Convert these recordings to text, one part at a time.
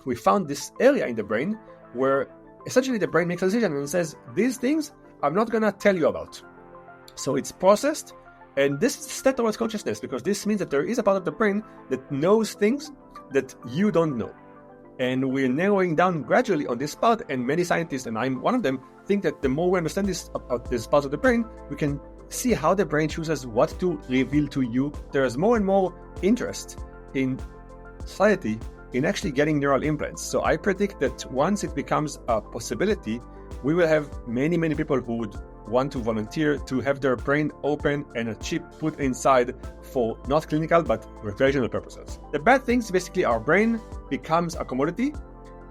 we found this area in the brain where essentially the brain makes a decision and says, these things I'm not going to tell you about. So it's processed, and this is a step towards consciousness, because this means that there is a part of the brain that knows things that you don't know. And we're narrowing down gradually on this part, and many scientists, and I'm one of them, think that the more we understand this about this part of the brain, we can see how the brain chooses what to reveal to you. There's more and more interest in society in actually getting neural implants. So I predict that once it becomes a possibility, we will have many, many people who would want to volunteer to have their brain open and a chip put inside for not clinical but recreational purposes. The bad thing is basically our brain becomes a commodity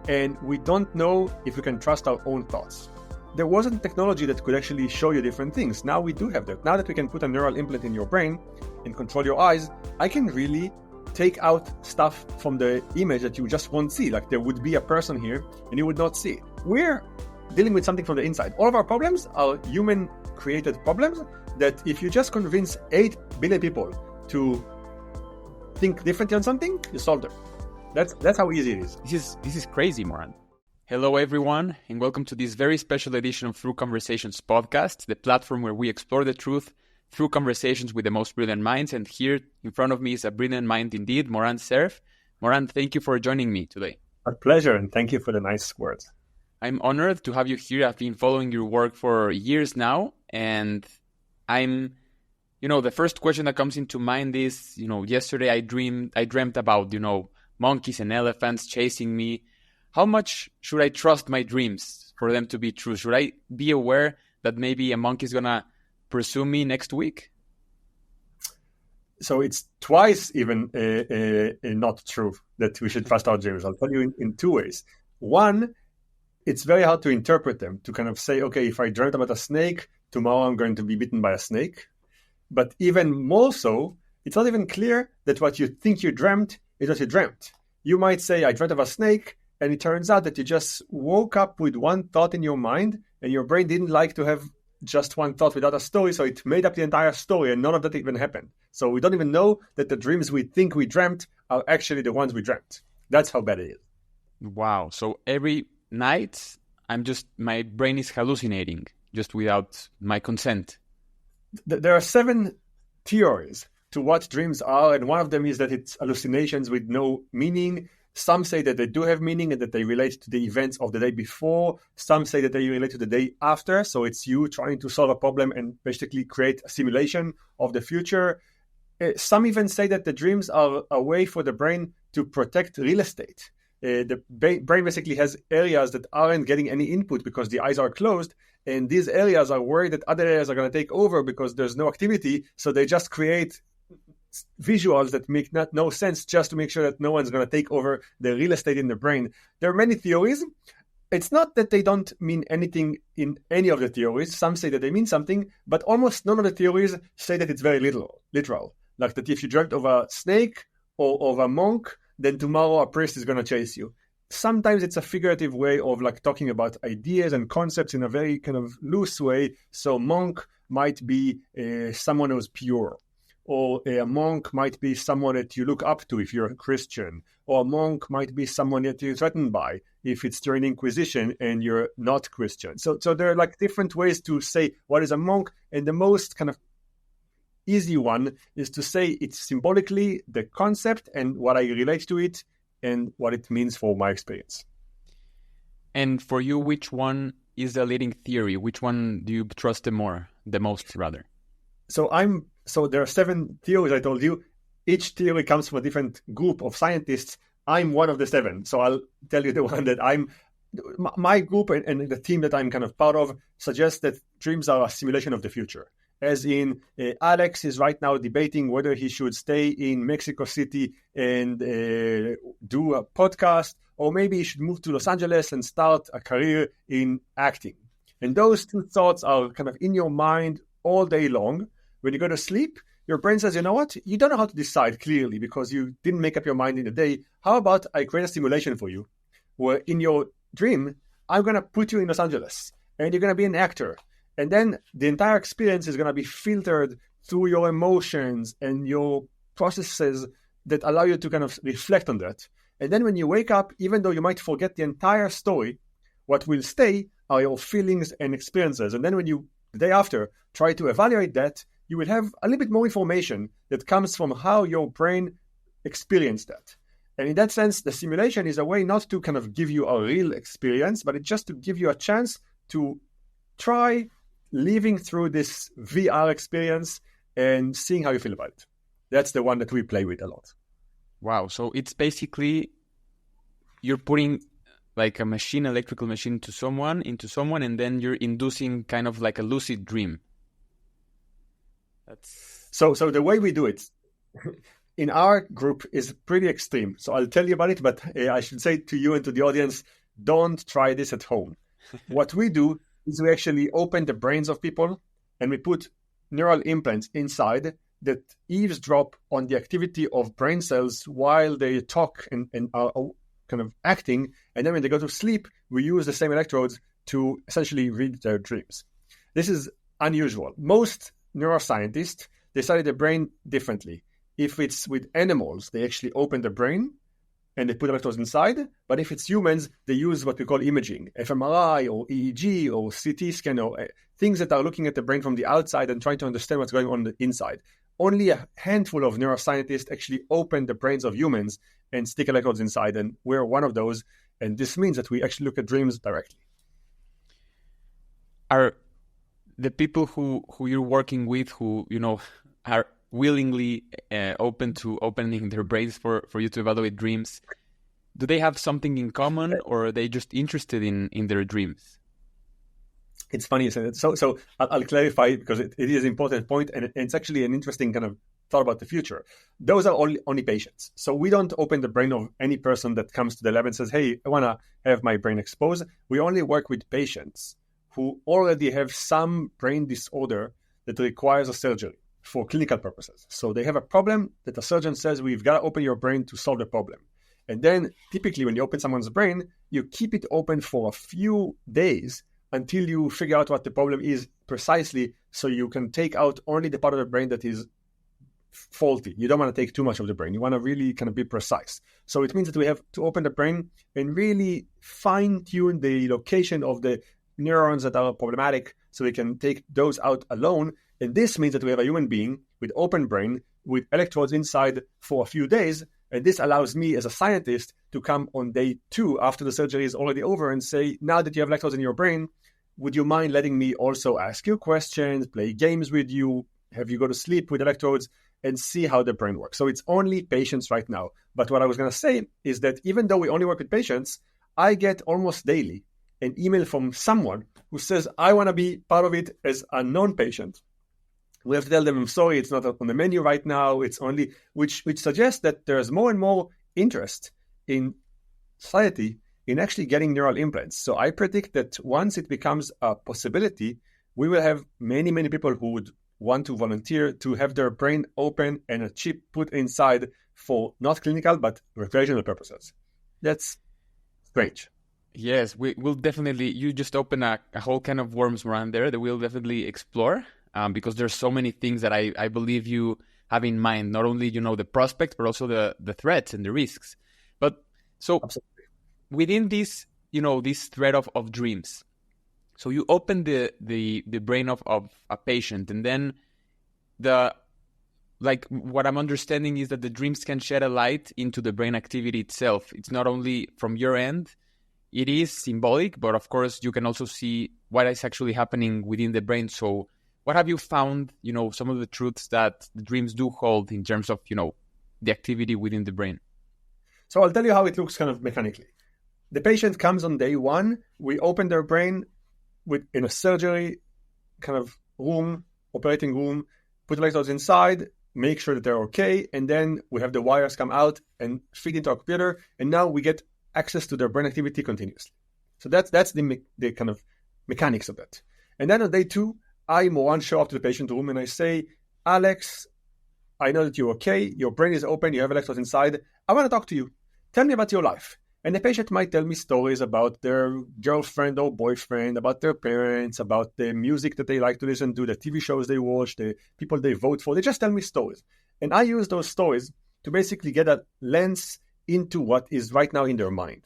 and we don't know if we can trust our own thoughts. There wasn't technology that could actually show you different things. Now we do have that. Now that we can put a neural implant in your brain and control your eyes, I can really take out stuff from the image that you just won't see. Like there would be a person here and you would not see it. We're dealing with something from the inside. All of our problems are human-created problems that if you just convince 8 billion people to think differently on something, you solve them. That's how easy it is. This is crazy, Moran. Hello, everyone, and welcome to this very special edition of Through Conversations podcast, the platform where we explore the truth through conversations with the most brilliant minds. And here in front of me is a brilliant mind indeed, Moran Cerf. Moran, thank you for joining me today. A pleasure, and thank you for the nice words. I'm honored to have you here. I've been following your work for years now, and the first question that comes into mind is, yesterday I dreamt about, monkeys and elephants chasing me. How much should I trust my dreams for them to be true? Should I be aware that maybe a monkey is going to pursue me next week? So it's twice even not true that we should trust our dreams. I'll tell you in 2 ways. One, it's very hard to interpret them, to kind of say, okay, if I dreamt about a snake, tomorrow I'm going to be bitten by a snake. But even more so, it's not even clear that what you think you dreamt is what you dreamt. You might say, I dreamt of a snake, and it turns out that you just woke up with one thought in your mind, and your brain didn't like to have just one thought without a story, so it made up the entire story, and none of that even happened. So we don't even know that the dreams we think we dreamt are actually the ones we dreamt. That's how bad it is. Wow. So every night, my brain is hallucinating just without my consent. There are 7 theories to what dreams are, and one of them is that it's hallucinations with no meaning. Some say that they do have meaning and that they relate to the events of the day before. Some say that they relate to the day after. So it's you trying to solve a problem and basically create a simulation of the future. Some even say that the dreams are a way for the brain to protect real estate. The brain basically has areas that aren't getting any input because the eyes are closed. And these areas are worried that other areas are going to take over because there's no activity. So they just create visuals that make no sense just to make sure that no one's going to take over the real estate in the brain. There are many theories. It's not that they don't mean anything in any of the theories. Some say that they mean something, but almost none of the theories say that it's very literal. Like that if you dreamt of a snake or of a monk, then tomorrow a priest is going to chase you. Sometimes it's a figurative way of like talking about ideas and concepts in a very kind of loose way. So monk might be someone who's pure. Or a monk might be someone that you look up to if you're a Christian. Or a monk might be someone that you're threatened by if it's during Inquisition and you're not Christian. So there are like different ways to say what is a monk. And the most kind of easy one is to say it's symbolically the concept and what I relate to it and what it means for my experience. And for you, which one is the leading theory? Which one do you trust the most rather? So there are 7 theories I told you. Each theory comes from a different group of scientists. I'm one of the 7. So I'll tell you the one that my group and the team that I'm kind of part of suggests that dreams are a simulation of the future. As in, Alex is right now debating whether he should stay in Mexico City and do a podcast, or maybe he should move to Los Angeles and start a career in acting. And those 2 thoughts are kind of in your mind all day long. When you go to sleep, your brain says, you know what? You don't know how to decide clearly because you didn't make up your mind in the day. How about I create a simulation for you where in your dream, I'm going to put you in Los Angeles and you're going to be an actor. And then the entire experience is going to be filtered through your emotions and your processes that allow you to kind of reflect on that. And then when you wake up, even though you might forget the entire story, what will stay are your feelings and experiences. And then when you, the day after, try to evaluate that, you will have a little bit more information that comes from how your brain experienced that. And in that sense, the simulation is a way not to kind of give you a real experience, but it's just to give you a chance to try living through this VR experience and seeing how you feel about it. That's the one that we play with a lot. Wow. So it's basically you're putting like a machine, electrical machine into someone, and then you're inducing kind of like a lucid dream. So the way we do it in our group is pretty extreme. So I'll tell you about it, but I should say to you and to the audience, don't try this at home. What we do is we actually open the brains of people and we put neural implants inside that eavesdrop on the activity of brain cells while they talk and are kind of acting. And then when they go to sleep, we use the same electrodes to essentially read their dreams. This is unusual. Most neuroscientists, they study the brain differently. If it's with animals, they actually open the brain and they put electrodes inside. But if it's humans, they use what we call imaging, fMRI or EEG or CT scan or things that are looking at the brain from the outside and trying to understand what's going on the inside. Only a handful of neuroscientists actually open the brains of humans and stick electrodes inside, and we're one of those. And this means that we actually look at dreams directly. Are the people who you're working with, who are willingly open to opening their brains for you to evaluate dreams, do they have something in common, or are they just interested in their dreams? It's funny you say that. So I'll clarify, because it is an important point, and it's actually an interesting kind of thought about the future. Those are only patients. So we don't open the brain of any person that comes to the lab and says, hey, I want to have my brain exposed. We only work with patients who already have some brain disorder that requires a surgery for clinical purposes. So they have a problem that a surgeon says, we've got to open your brain to solve the problem. And then typically when you open someone's brain, you keep it open for a few days until you figure out what the problem is precisely, so you can take out only the part of the brain that is faulty. You don't want to take too much of the brain. You want to really kind of be precise. So it means that we have to open the brain and really fine-tune the location of the neurons that are problematic so we can take those out alone. And this means that we have a human being with open brain with electrodes inside for a few days. And this allows me as a scientist to come on day 2 after the surgery is already over and say, now that you have electrodes in your brain, would you mind letting me also ask you questions, play games with you, have you go to sleep with electrodes, and see how the brain works. So it's only patients right now. But what I was going to say is that even though we only work with patients, I get almost daily an email from someone who says, I want to be part of it as a non-patient. We have to tell them, I'm sorry, it's not on the menu right now. It's only, which suggests that there's more and more interest in society in actually getting neural implants. So I predict that once it becomes a possibility, we will have many, many people who would want to volunteer to have their brain open and a chip put inside for not clinical, but recreational purposes. That's strange. Yes, we will definitely, you just open a whole can of worms around there that we'll definitely explore, because there's so many things that I believe you have in mind, not only, the prospects, but also the threats and the risks. But so Absolutely. Within this, this thread of dreams, so you open the brain of a patient, and then what I'm understanding is that the dreams can shed a light into the brain activity itself. It's not only from your end, it is symbolic, but of course you can also see what is actually happening within the brain. So what have you found, some of the truths that the dreams do hold in terms of, the activity within the brain? So I'll tell you how it looks kind of mechanically. The patient comes on day 1, we open their brain in a surgery kind of room, operating room, put electrodes inside, make sure that they're okay, and then we have the wires come out and feed into our computer, and now we get access to their brain activity continuously. So that's the kind of mechanics of that. And then on day 2, I, Moran, show up to the patient room and I say, Alex, I know that you're okay, your brain is open, you have electrodes inside, I want to talk to you. Tell me about your life. And the patient might tell me stories about their girlfriend or boyfriend, about their parents, about the music that they like to listen to, the TV shows they watch, the people they vote for. They just tell me stories. And I use those stories to basically get a lens into what is right now in their mind.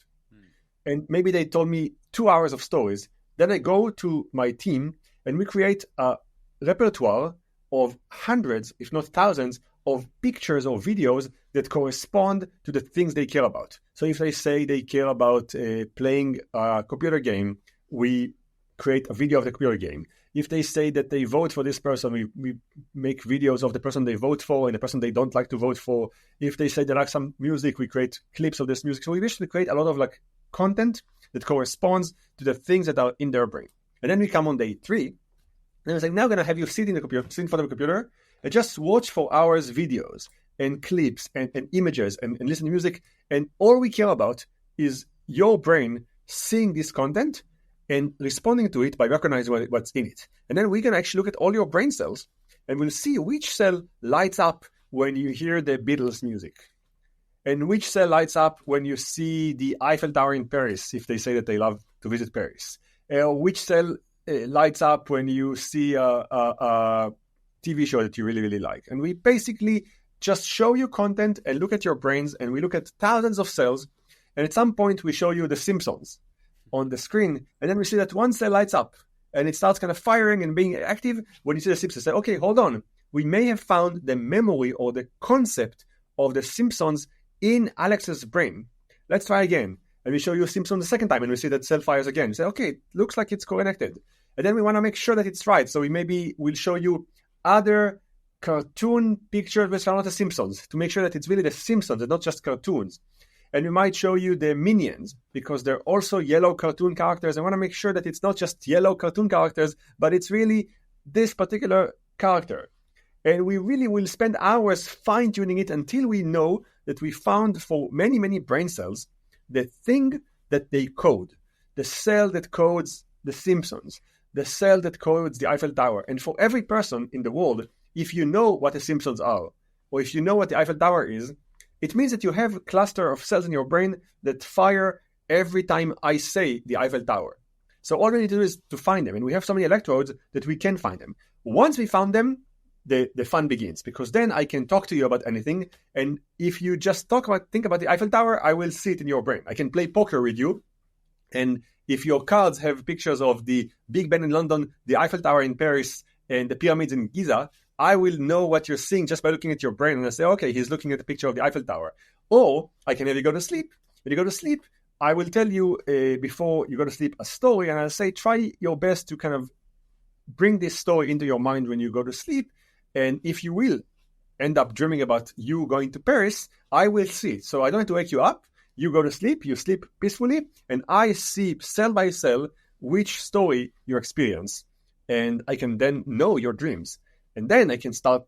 And maybe they told me 2 hours of stories. Then I go to my team and we create a repertoire of hundreds, if not thousands, of pictures or videos that correspond to the things they care about. So if they say they care about playing a computer game, we create a video of the computer game. If they say that they vote for this person, we make videos of the person they vote for and the person they don't like to vote for. If they say they like some music, we create clips of this music. So we basically create a lot of content that corresponds to the things that are in their brain. And then we come on day 3, and it's like, now I'm going to have you sit in front of the computer and just watch for hours videos and clips and images and listen to music. And all we care about is your brain seeing this content and responding to it by recognizing what's in it. And then we can actually look at all your brain cells and we'll see which cell lights up when you hear the Beatles music. And which cell lights up when you see the Eiffel Tower in Paris, if they say that they love to visit Paris. Which cell lights up when you see a TV show that you really, really like. And we basically just show you content and look at your brains, and we look at thousands of cells. And at some point, we show you The Simpsons on the screen. And then we see that one cell lights up, and it starts kind of firing and being active. When you see The Simpsons, say, okay, hold on. We may have found the memory or the concept of The Simpsons in Alex's brain. Let's try again. And we show you Simpson the second time, and we see that cell fires again. We say, okay, it looks like it's connected. And then we want to make sure that it's right. So we'll show you other cartoon pictures which are not the Simpsons, to make sure that it's really the Simpsons and not just cartoons. And we might show you the Minions, because they're also yellow cartoon characters. I want to make sure that it's not just yellow cartoon characters, but it's really this particular character. And we really will spend hours fine-tuning it until we know that we found for many, many brain cells the thing that they code, the cell that codes The Simpsons, the cell that codes the Eiffel Tower. And for every person in the world, if you know what the Simpsons are, or if you know what the Eiffel Tower is, it means that you have a cluster of cells in your brain that fire every time I say the Eiffel Tower. So all we need to do is to find them. And we have so many electrodes that we can find them. Once we found them, the fun begins, because then I can talk to you about anything. And if you just think about the Eiffel Tower, I will see it in your brain. I can play poker with you. And if your cards have pictures of the Big Ben in London, the Eiffel Tower in Paris, and the pyramids in Giza, I will know what you're seeing just by looking at your brain. And I say, okay, he's looking at the picture of the Eiffel Tower. Or I can have you go to sleep. When you go to sleep, I will tell you before you go to sleep a story. And I'll say, try your best to kind of bring this story into your mind when you go to sleep. And if you will end up dreaming about you going to Paris, I will see it. So I don't have to wake you up. You go to sleep, you sleep peacefully, and I see cell by cell which story you experience. And I can then know your dreams. And then I can start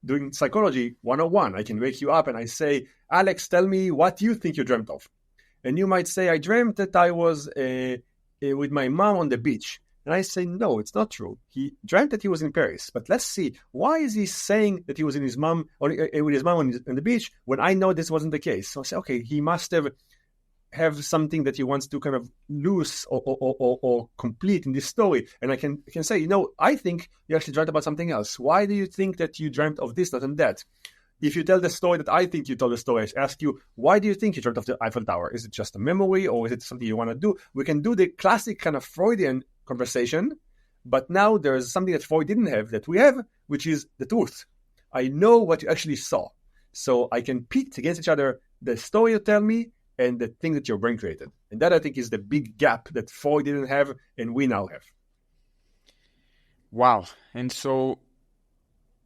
doing psychology 101. I can wake you up and I say, Alex, tell me what you think you dreamt of. And you might say, I dreamt that I was with my mom on the beach. And I say, no, it's not true. He dreamt that he was in Paris. But let's see, why is he saying that he was with his mom on the beach when I know this wasn't the case? So I say, okay, he must have something that he wants to kind of lose or complete in this story. And I can say, I think you actually dreamt about something else. Why do you think that you dreamt of this, not and that? If you tell the story that I think you told the story, I ask you, why do you think you dreamt of the Eiffel Tower? Is it just a memory, or is it something you want to do? We can do the classic kind of Freudian conversation, but now there's something that Freud didn't have that we have, which is the truth. I know what you actually saw. So I can pit against each other the story you tell me and the thing that your brain created. And that, I think, is the big gap that Freud didn't have and we now have. Wow. And so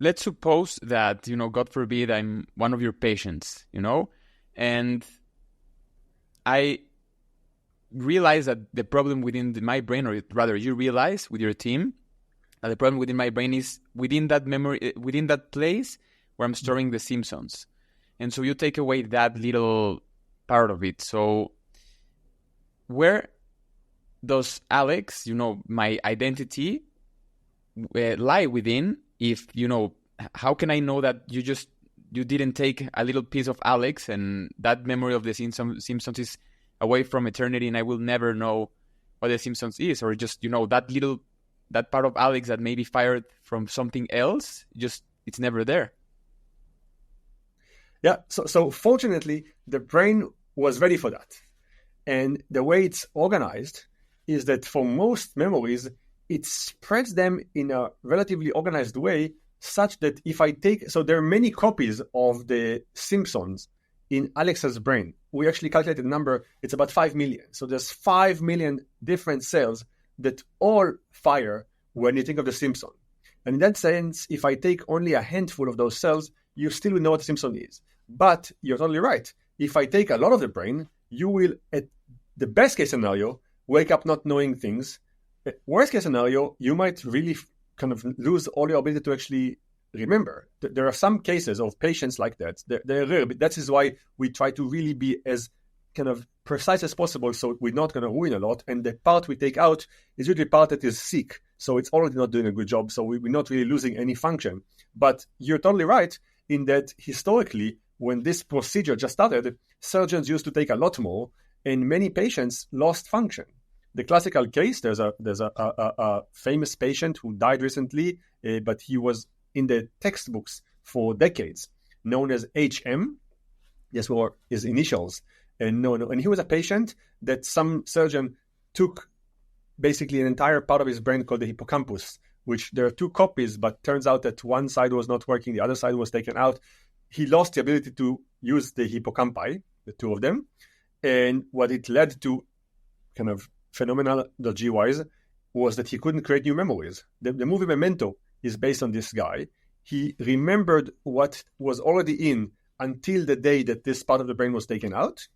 let's suppose that, God forbid, I'm one of your patients, and I realize that the problem within my brain, or rather you realize with your team that the problem within my brain is within that memory, within that place where I'm storing the Simpsons. And so you take away that little part of it. So where does Alex, my identity lie within? If, how can I know that you didn't take a little piece of Alex and that memory of the Simpsons is away from eternity and I will never know what the Simpsons is? Or just, that part of Alex that maybe fired from something else, it's never there. Yeah. So fortunately, the brain was ready for that. And the way it's organized is that for most memories, it spreads them in a relatively organized way, such that if I take, so there are many copies of the Simpsons in Alex's brain. We actually calculated the number, it's about 5 million. So there's 5 million different cells that all fire when you think of the Simpson. And in that sense, if I take only a handful of those cells, you still will know what the Simpson is. But you're totally right. If I take a lot of the brain, you will, at the best case scenario, wake up not knowing things. Worst case scenario, you might really kind of lose all your ability to actually remember. There are some cases of patients like that. They're rare, but that is why we try to really be as kind of precise as possible, so we're not going to ruin a lot. And the part we take out is usually part that is sick, so it's already not doing a good job, so we're not really losing any function. But you're totally right in that historically, when this procedure just started, surgeons used to take a lot more, and many patients lost function. The classical case, there's a famous patient who died recently, but he was in the textbooks for decades, known as HM. Yes, were his initials. And he was a patient that some surgeon took basically an entire part of his brain called the hippocampus, which there are two copies, but turns out that one side was not working, the other side was taken out. He lost the ability to use the hippocampi, the two of them. And what it led to, kind of phenomenology-wise, was that he couldn't create new memories. The movie Memento is based on this guy. He remembered what was already in until the day that this part of the brain was taken out.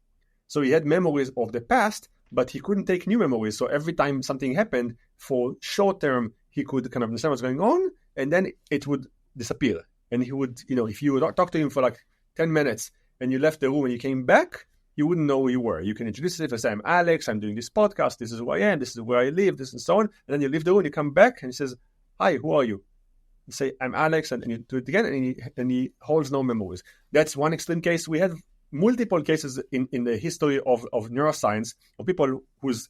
So he had memories of the past, but he couldn't take new memories. So every time something happened, for short term, he could kind of understand what's going on, and then it would disappear. And he would, if you would talk to him for like 10 minutes and you left the room and you came back, you wouldn't know who you were. You can introduce yourself and say, I'm Alex, I'm doing this podcast, this is who I am, this is where I live, this and so on. And then you leave the room and you come back and he says, hi, who are you? You say, I'm Alex, and you do it again, and he holds no memories. That's one extreme case. We have multiple cases in the history of neuroscience of people whose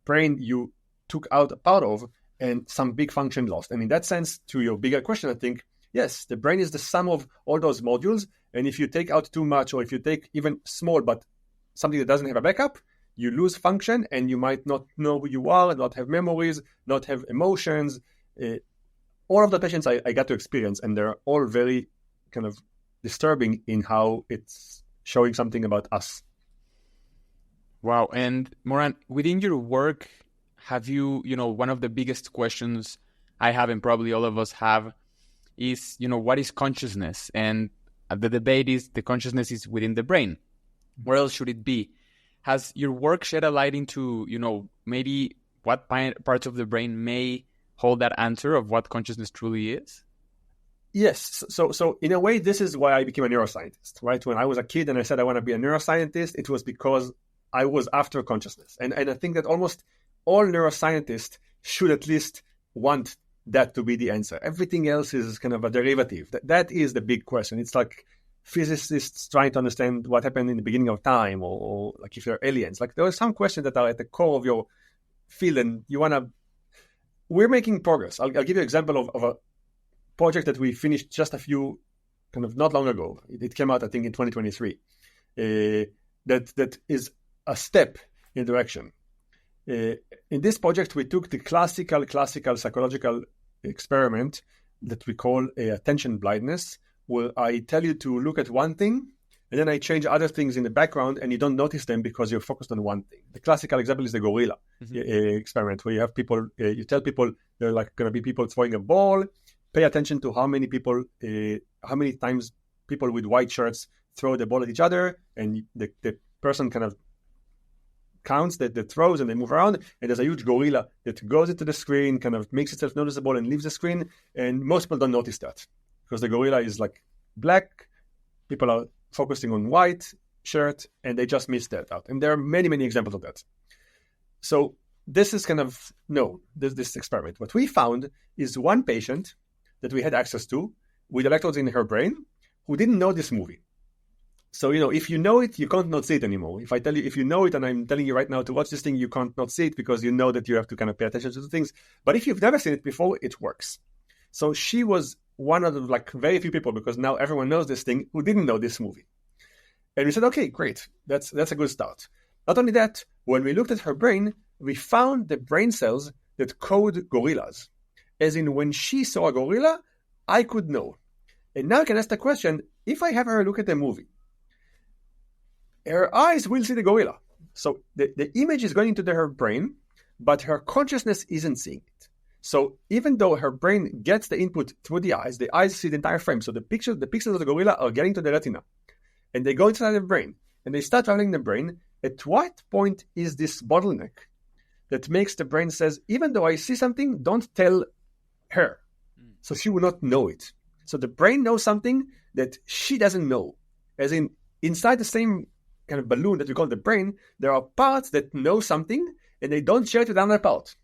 brain you took out a part of and some big function lost. And in that sense, to your bigger question, I think, yes, the brain is the sum of all those modules. And if you take out too much, or if you take even small, but something that doesn't have a backup, you lose function and you might not know who you are, not have memories, not have emotions. All of the patients I got to experience, and they're all very kind of disturbing in how it's showing something about us. Wow. And Moran, within your work, have you, one of the biggest questions I have, and probably all of us have, is, what is consciousness? And the debate is the consciousness is within the brain. Where else should it be? Has your work shed a light into, maybe what parts of the brain may hold that answer of what consciousness truly is? Yes. So in a way, this is why I became a neuroscientist, right? When I was a kid and I said I want to be a neuroscientist, it was because I was after consciousness. And I think that almost all neuroscientists should at least want that to be the answer. Everything else is kind of a derivative. That is the big question. It's like physicists trying to understand what happened in the beginning of time, or like if there are aliens. Like there are some questions that are at the core of your field, and we're making progress. I'll give you an example of a project that we finished just a few, kind of not long ago. It came out, I think, in 2023. That is a step in direction. In this project, we took the classical psychological experiment that we call attention blindness, where I tell you to look at one thing, and then I change other things in the background, and you don't notice them because you're focused on one thing. The classical example is the gorilla experiment, where you have people, you tell people there are like going to be people throwing a ball. Pay attention to how many times people with white shirts throw the ball at each other, and the person kind of counts the throws, and they move around, and there's a huge gorilla that goes into the screen, kind of makes itself noticeable and leaves the screen, and most people don't notice that because the gorilla is like black, people are focusing on white shirt, and they just miss that out. And there are many, many examples of that. So this is kind of this experiment. What we found is one patient that we had access to with electrodes in her brain who didn't know this movie. So, if you know it, you can't not see it anymore. If I tell you, if you know it, and I'm telling you right now to watch this thing, you can't not see it because you know that you have to kind of pay attention to the things. But if you've never seen it before, it works. So she was one of the very few people, because now everyone knows this thing, who didn't know this movie. And we said, okay, great. That's a good start. Not only that, when we looked at her brain, we found the brain cells that code gorillas. As in, when she saw a gorilla, I could know. And now I can ask the question, if I have her look at the movie, her eyes will see the gorilla. So the image is going into her brain, but her consciousness isn't seeing it. So even though her brain gets the input through the eyes see the entire frame. So the pixels of the gorilla are getting to the retina. And they go inside the brain. And they start traveling the brain. At what point is this bottleneck that makes the brain says, even though I see something, don't tell her. So she will not know it. So the brain knows something that she doesn't know. As in, inside the same kind of balloon that we call the brain, there are parts that know something and they don't share it with another part.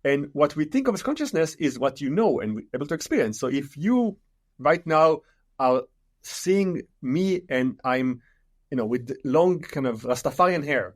And what we think of as consciousness is what you know and we're able to experience. So if you right now are seeing me and I'm, with long kind of Rastafarian hair,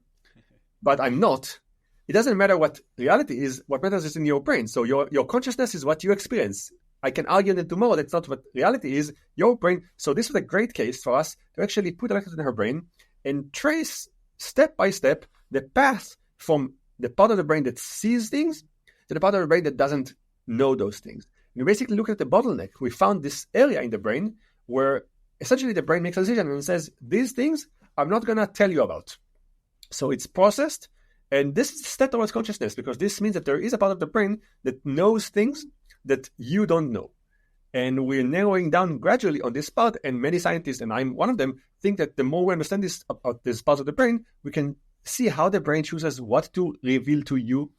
but I'm not, it doesn't matter what reality is. What matters is in your brain. So your consciousness is what you experience. I can argue that tomorrow that's not what reality is, your brain. So this was a great case for us to actually put electrodes in her brain and trace step by step the path from the part of the brain that sees things to the part of the brain that doesn't know those things. And we basically look at the bottleneck. We found this area in the brain where essentially the brain makes a decision and says, these things I'm not going to tell you about. So it's processed. And this is a step towards consciousness because this means that there is a part of the brain that knows things that you don't know. And we're narrowing down gradually on this part. And many scientists, and I'm one of them, think that the more we understand this about this part of the brain, we can see how the brain chooses what to reveal to you.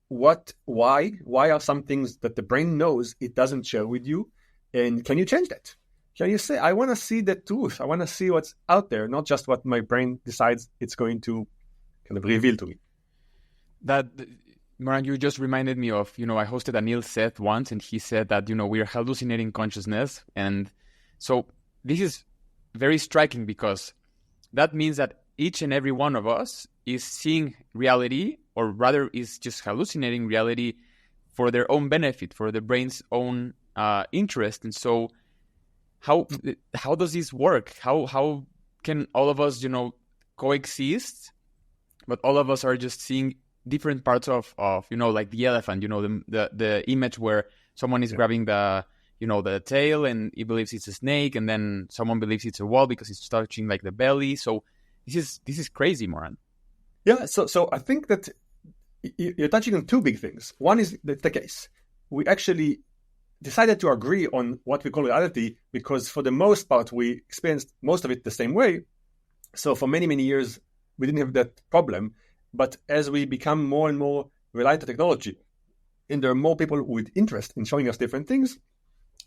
Why are some things that the brain knows it doesn't share with you? And can you change that? Can you say, I want to see the truth. I want to see what's out there, not just what my brain decides it's going to kind of reveal to me. That, Moran, you just reminded me of, I hosted Anil Seth once, and he said that, we're hallucinating consciousness. And so this is very striking because that means that each and every one of us is seeing reality, or rather is just hallucinating reality for their own benefit, for the brain's own interest. And so how does this work? How can all of us, coexist, but all of us are just seeing different parts of like the elephant, the image where someone is grabbing the tail and he believes it's a snake, and then someone believes it's a wall because it's touching like the belly. So this is crazy, Moran. Yeah, so I think that you're touching on two big things. One is the case. We actually decided to agree on what we call reality because for the most part, we experienced most of it the same way. So for many, many years, we didn't have that problem. But as we become more and more reliant on technology, and there are more people with interest in showing us different things,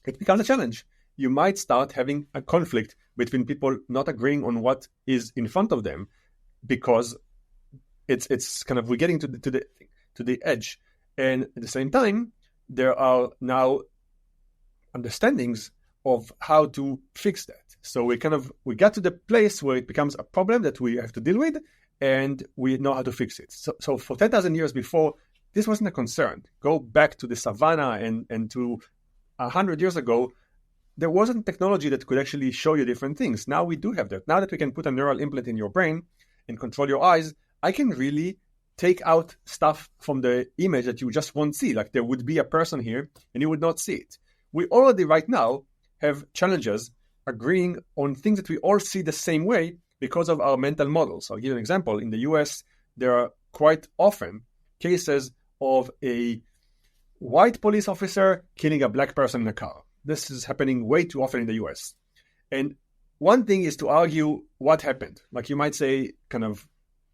it becomes a challenge. You might start having a conflict between people not agreeing on what is in front of them because it's kind of we're getting to the edge. And at the same time, there are now understandings of how to fix that. So we got to the place where it becomes a problem that we have to deal with, and we know how to fix it. So for 10,000 years before, this wasn't a concern. Go back to the savannah and to 100 years ago, there wasn't technology that could actually show you different things. Now we do have that. Now that we can put a neural implant in your brain and control your eyes, I can really take out stuff from the image that you just won't see. Like there would be a person here and you would not see it. We already right now have challenges agreeing on things that we all see the same way because of our mental models. I'll give you an example. In the US, there are quite often cases of a white police officer killing a black person in a car. This is happening way too often in the US. And one thing is to argue what happened. Like you might say, kind of,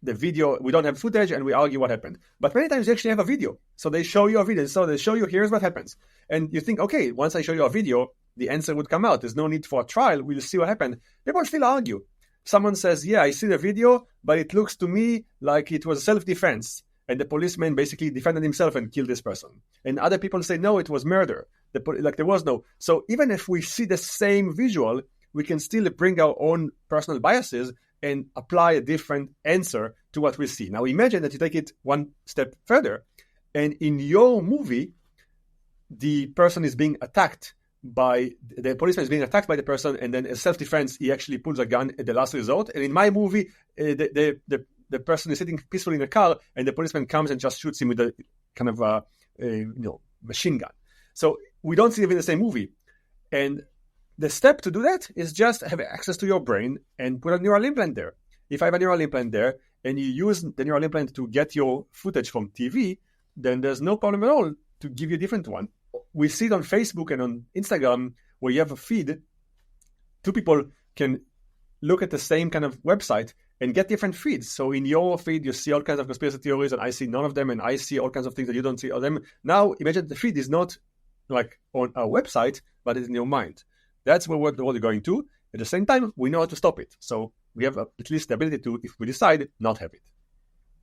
the video, we don't have footage and we argue what happened. But many times you actually have a video. So they show you a video. So they show you, here's what happens. And you think, okay, once I show you a video, the answer would come out. There's no need for a trial. We'll see what happened. People still argue. Someone says, yeah, I see the video, but it looks to me like it was self-defense. And the policeman basically defended himself and killed this person. And other people say, no, it was murder. There was no. So even if we see the same visual, we can still bring our own personal biases and apply a different answer to what we see. Now imagine that you take it one step further, and in your movie, the person is being attacked by the policeman is being attacked by the person, and then as self-defense, he actually pulls a gun at the last resort. And in my movie, the person is sitting peacefully in a car, and the policeman comes and just shoots him with a kind of machine gun. So we don't see it in the same movie. And the step to do that is just have access to your brain and put a neural implant there. If I have a neural implant there, and you use the neural implant to get your footage from TV, then there's no problem at all to give you a different one. We see it on Facebook and on Instagram where you have a feed. Two people can look at the same kind of website and get different feeds. So in your feed, you see all kinds of conspiracy theories, and I see none of them, and I see all kinds of things that you don't see of them. Now, imagine the feed is not like on our website, but it's in your mind. That's where the world is going to. At the same time, we know how to stop it. So we have at least the ability to, if we decide, not have it.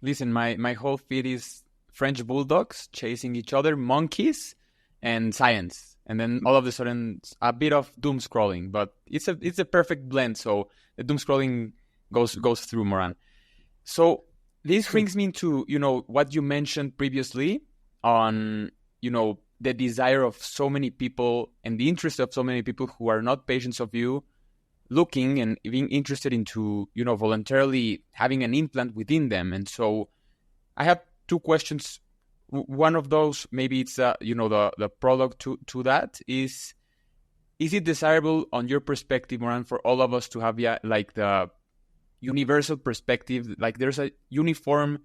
Listen, my whole feed is French bulldogs chasing each other, monkeys, and science. And then all of a sudden, a bit of doom scrolling. But it's a perfect blend. So the doom scrolling goes through, Moran. So this brings me into, what you mentioned previously on, the desire of so many people and the interest of so many people who are not patients of you looking and being interested into, voluntarily having an implant within them. And so I have two questions. One of those, maybe it's, the product to that is it desirable on your perspective, Moran, for all of us to have the universal perspective, like there's a uniform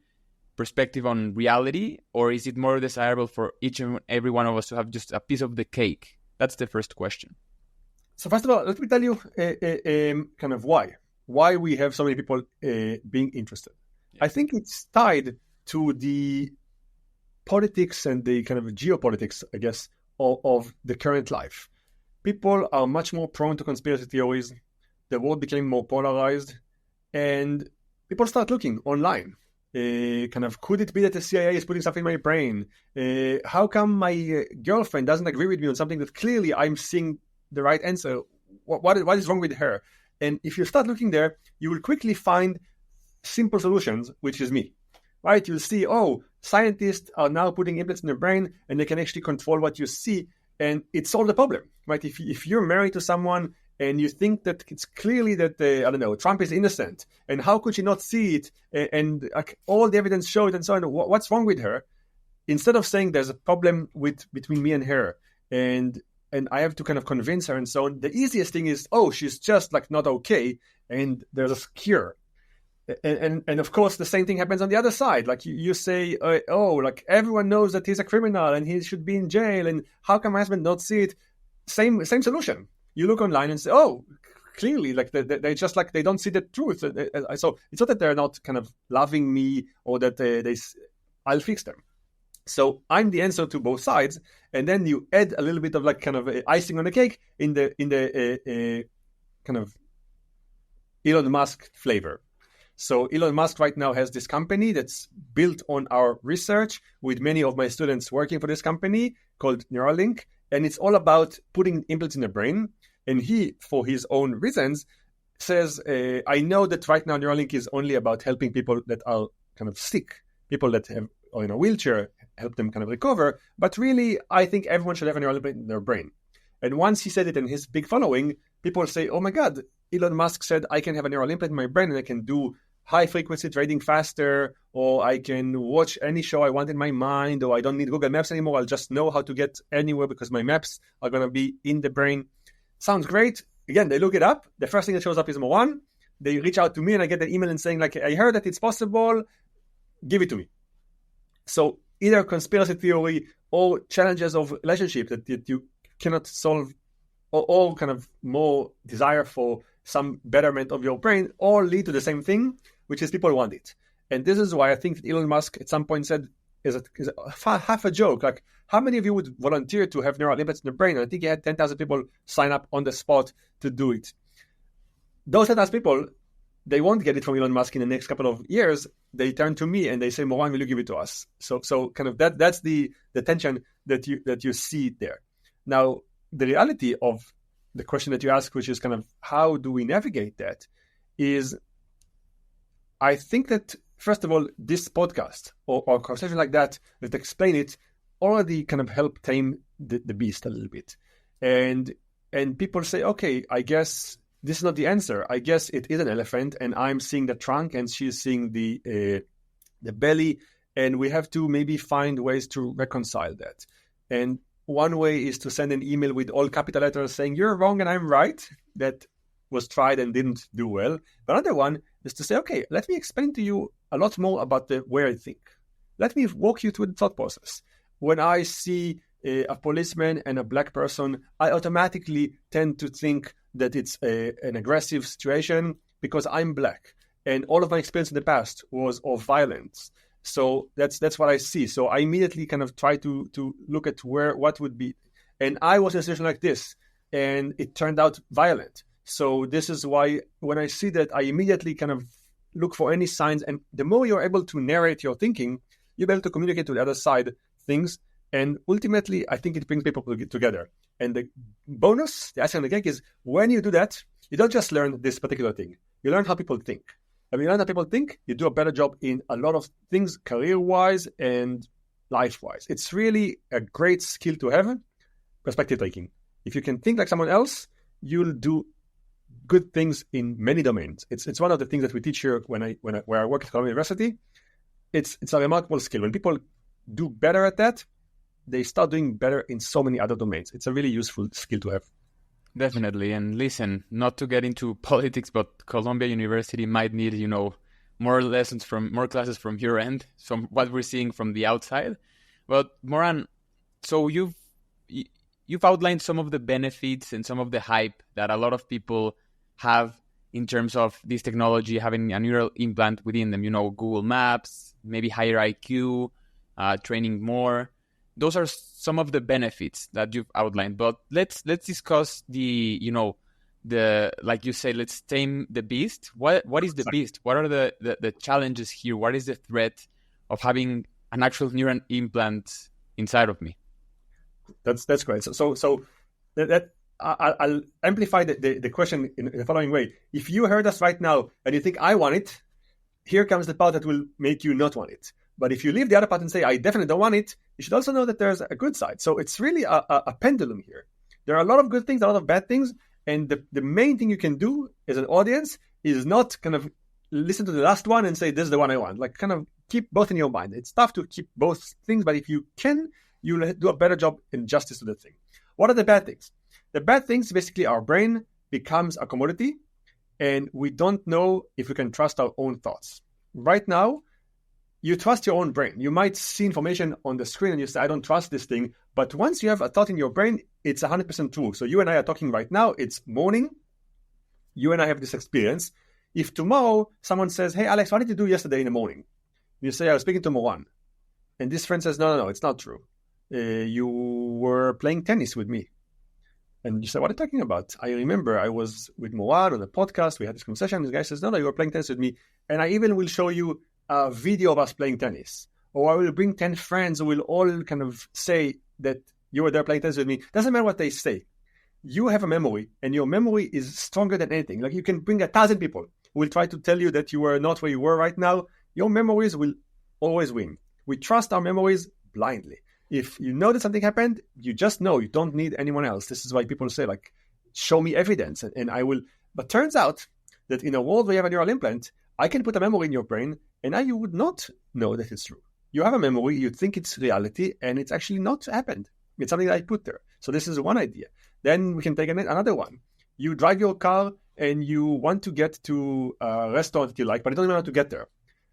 perspective on reality, or is it more desirable for each and every one of us to have just a piece of the cake? That's the first question. So first of all, let me tell you kind of why we have so many people being interested. Yeah. I think it's tied to the politics and the kind of geopolitics, I guess, of the current life. People are much more prone to conspiracy theories. The world became more polarized, and people start looking online. Could it be that the CIA is putting something in my brain? How come my girlfriend doesn't agree with me on something that clearly I'm seeing the right answer? What is wrong with her? And if you start looking there, you will quickly find simple solutions, which is me. Right? You'll see, scientists are now putting implants in the brain, and they can actually control what you see, and it solved the problem. Right? If you're married to someone and you think that it's clearly that, Trump is innocent, and how could she not see it? And all the evidence showed and so on. What's wrong with her? Instead of saying there's a problem between me and her, and I have to kind of convince her and so on, the easiest thing is, she's just not okay, and there's a cure. And of course, the same thing happens on the other side. Like you say, everyone knows that he's a criminal and he should be in jail, and how can my husband not see it? Same solution. You look online and say, clearly, they just they don't see the truth. So it's not that they're not kind of loving me or that I'll fix them. So I'm the answer to both sides, and then you add a little bit of icing on the cake in the kind of Elon Musk flavor. So Elon Musk right now has this company that's built on our research with many of my students working for this company called Neuralink, and it's all about putting implants in the brain. And he, for his own reasons, says, I know that right now Neuralink is only about helping people that are kind of sick, people that are in a wheelchair, help them kind of recover. But really, I think everyone should have a neural implant in their brain. And once he said it in his big following, people say, oh my God, Elon Musk said I can have a neural implant in my brain and I can do high-frequency trading faster, or I can watch any show I want in my mind, or I don't need Google Maps anymore. I'll just know how to get anywhere because my maps are going to be in the brain. Sounds great. Again, they look it up. The first thing that shows up is Moran. They reach out to me and I get an email and saying I heard that it's possible. Give it to me. So either conspiracy theory or challenges of relationship that you cannot solve, or kind of more desire for some betterment of your brain, all lead to the same thing, which is people want it. And this is why I think that Elon Musk at some point said, is half a joke. How many of you would volunteer to have neural implants in the brain? And I think he had 10,000 people sign up on the spot to do it. Those 10,000 people, they won't get it from Elon Musk in the next couple of years. They turn to me and they say, Moran, will you give it to us? So kind of that's the tension that you see there. Now, the reality of the question that you ask, which is kind of how do we navigate that, is I think that, first of all, this podcast or conversation like that explain it already kind of help tame the beast a little bit. And people say, okay, I guess this is not the answer. I guess it is an elephant, and I'm seeing the trunk, and she's seeing the belly, and we have to maybe find ways to reconcile that. And one way is to send an email with all capital letters saying you're wrong and I'm right. That was tried and didn't do well. But another one is to say, okay, let me explain to you a lot more about the way I think. Let me walk you through the thought process. When I see a policeman and a black person, I automatically tend to think that it's an aggressive situation because I'm black. And all of my experience in the past was of violence. So that's what I see. So I immediately kind of try to look at what would be. And I was in a situation like this, and it turned out violent. So this is why when I see that, I immediately kind of look for any signs. And the more you're able to narrate your thinking, you're able to communicate to the other side things. And ultimately, I think it brings people together. And the bonus, the icing on the cake, is when you do that, you don't just learn this particular thing. You learn how people think. And when you learn how people think, you do a better job in a lot of things, career-wise and life-wise. It's really a great skill to have, perspective taking. If you can think like someone else, you'll do good things in many domains. It's one of the things that we teach here where I work at Columbia University. It's a remarkable skill. When people do better at that, they start doing better in so many other domains. It's a really useful skill to have. Definitely. And listen, not to get into politics, but Columbia University might need, more classes from your end, from what we're seeing from the outside. But Moran, so you've outlined some of the benefits and some of the hype that a lot of people have in terms of this technology having a neural implant within them, Google Maps, maybe higher IQ, training more. Those are some of the benefits that you've outlined, but let's discuss the like you say, let's tame the beast. What is the beast? What are the challenges here? What is the threat of having an actual neural implant inside of me? That's great. So that I'll amplify the question in the following way. If you heard us right now and you think I want it, here comes the part that will make you not want it. But if you leave the other part and say, I definitely don't want it, you should also know that there's a good side. So it's really a pendulum here. There are a lot of good things, a lot of bad things. And the main thing you can do as an audience is not kind of listen to the last one and say, this is the one I want. Like kind of keep both in your mind. It's tough to keep both things, but if you can, you'll do a better job in justice to the thing. What are the bad things? The bad things, basically, our brain becomes a commodity, and we don't know if we can trust our own thoughts. Right now, you trust your own brain. You might see information on the screen and you say, I don't trust this thing. But once you have a thought in your brain, it's 100% true. So you and I are talking right now. It's morning. You and I have this experience. If tomorrow someone says, hey, Alex, what did you do yesterday in the morning? You say, I was speaking to Moran. And this friend says, no, it's not true. You were playing tennis with me. And you say, what are you talking about? I remember I was with Moran on a podcast. We had this conversation. This guy says, no, you were playing tennis with me. And I even will show you a video of us playing tennis. Or I will bring 10 friends who will all kind of say that you were there playing tennis with me. Doesn't matter what they say. You have a memory, and your memory is stronger than anything. Like you can bring 1,000 people who will try to tell you that you were not where you were right now. Your memories will always win. We trust our memories blindly. If you know that something happened, you just know. You don't need anyone else. This is why people say, like, show me evidence, and I will. But turns out that in a world where you have a neural implant, I can put a memory in your brain, and now you would not know that it's true. You have a memory, you think it's reality, and it's actually not happened. It's something that I put there. So this is one idea. Then we can take another one. You drive your car, and you want to get to a restaurant that you like, but you don't even know how to get there.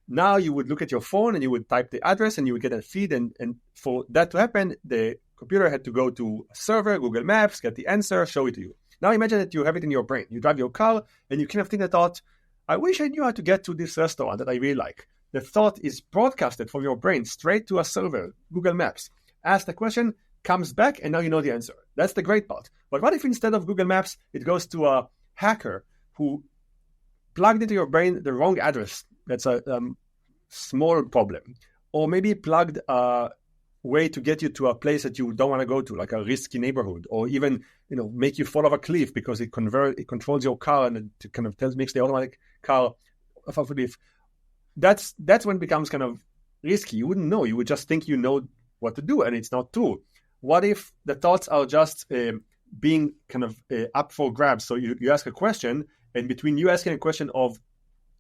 Now you would look at your phone, and you would type the address, and you would get a feed, and for that to happen, the computer had to go to a server, Google Maps, get the answer, show it to you. Now imagine that you have it in your brain. You drive your car, and you kind of think the thought, I wish I knew how to get to this restaurant that I really like. The thought is broadcasted from your brain straight to a server, Google Maps. Ask the question, comes back, and now you know the answer. That's the great part. But what if instead of Google Maps, it goes to a hacker who plugged into your brain the wrong address? That's a small problem. Or maybe plugged a way to get you to a place that you don't want to go to, like a risky neighborhood, or even make you fall off a cliff because it controls your car and it kind of makes the automatic car off a cliff. That's when it becomes kind of risky. You wouldn't know. You would just think you know what to do, and it's not true. What if the thoughts are just being kind of up for grabs. So you ask a question, and between you asking a question of,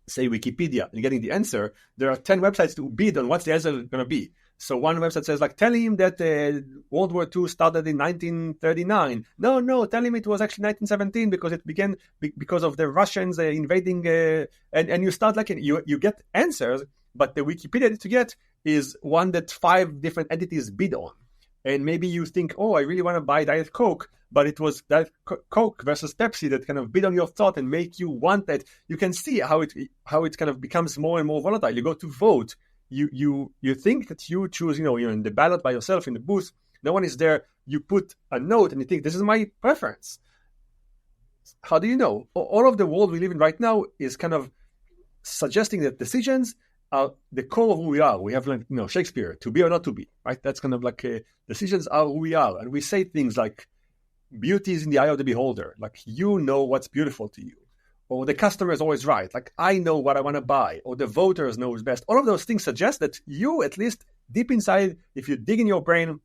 say, Wikipedia and getting the answer, there are 10 websites to bid on what's the answer going to be. So one website says, like, tell him that World War II started in 1939. No, tell him it was actually 1917 because it began because of the Russians invading. And you start like, you get answers, but the Wikipedia that you get is one that 5 different entities bid on. And maybe you think, oh, I really want to buy Diet Coke, but it was Diet Coke versus Pepsi that kind of bid on your thought and make you want that. You can see how it kind of becomes more and more volatile. You go to vote, you think that you choose, you're in the ballot by yourself in the booth. No one is there. You put a note and you think, this is my preference. How do you know? All of the world we live in right now is kind of suggesting that decisions are the core of who we are. We have, Shakespeare, to be or not to be, right? That's kind of like decisions are who we are. And we say things like, beauty is in the eye of the beholder. Like, you know what's beautiful to you. Or the customer is always right. Like, I know what I want to buy. Or the voters knows best. All of those things suggest that you, at least deep inside, if you dig in your brain,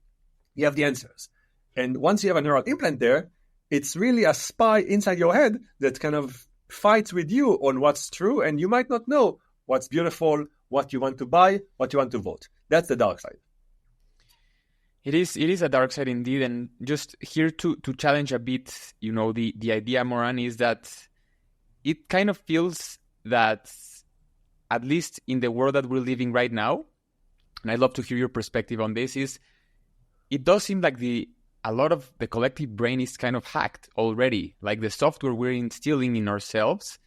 you have the answers. And once you have a neural implant there, it's really a spy inside your head that kind of fights with you on what's true. And you might not know what's beautiful, what you want to buy, what you want to vote. That's the dark side. It is a dark side indeed. And just here to challenge a bit, the idea, Moran, is that it kind of feels that, at least in the world that we're living right now, and I'd love to hear your perspective on this, is it does seem like a lot of the collective brain is kind of hacked already. Like, the software we're instilling in ourselves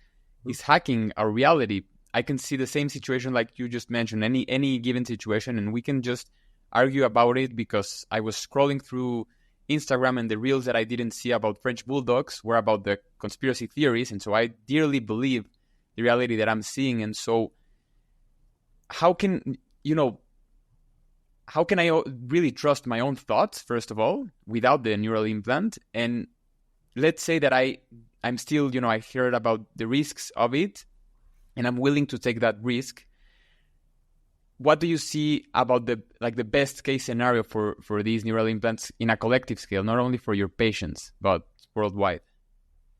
is hacking our reality. I can see the same situation like you just mentioned, any given situation, and we can just argue about it because I was scrolling through Instagram and the reels that I didn't see about French bulldogs were about the conspiracy theories, and so I dearly believe the reality that I'm seeing. And so how can I really trust my own thoughts, first of all, without the neural implant? And let's say that I'm still, I heard about the risks of it and I'm willing to take that risk. What do you see about the best case scenario for these neural implants in a collective scale, not only for your patients, but worldwide?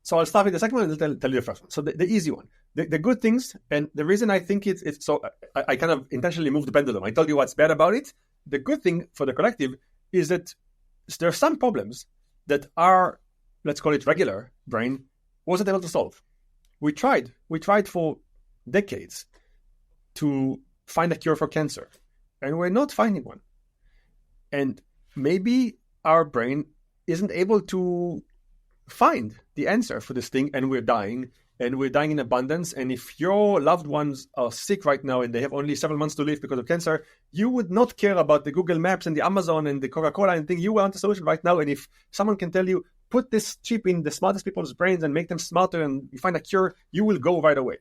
So I'll start with the second one and tell you the first one. So the easy one. The good things, and the reason I think it's so, I kind of intentionally moved the pendulum. I told you what's bad about it. The good thing for the collective is that there are some problems that our, let's call it regular brain, wasn't able to solve. We tried for decades to find a cure for cancer, and we're not finding one. And maybe our brain isn't able to find the answer for this thing, and we're dying in abundance. And if your loved ones are sick right now and they have only several months to live because of cancer, you would not care about the Google Maps and the Amazon and the Coca-Cola and think you want a solution right now. And if someone can tell you, put this chip in the smartest people's brains and make them smarter and you find a cure, you will go right away.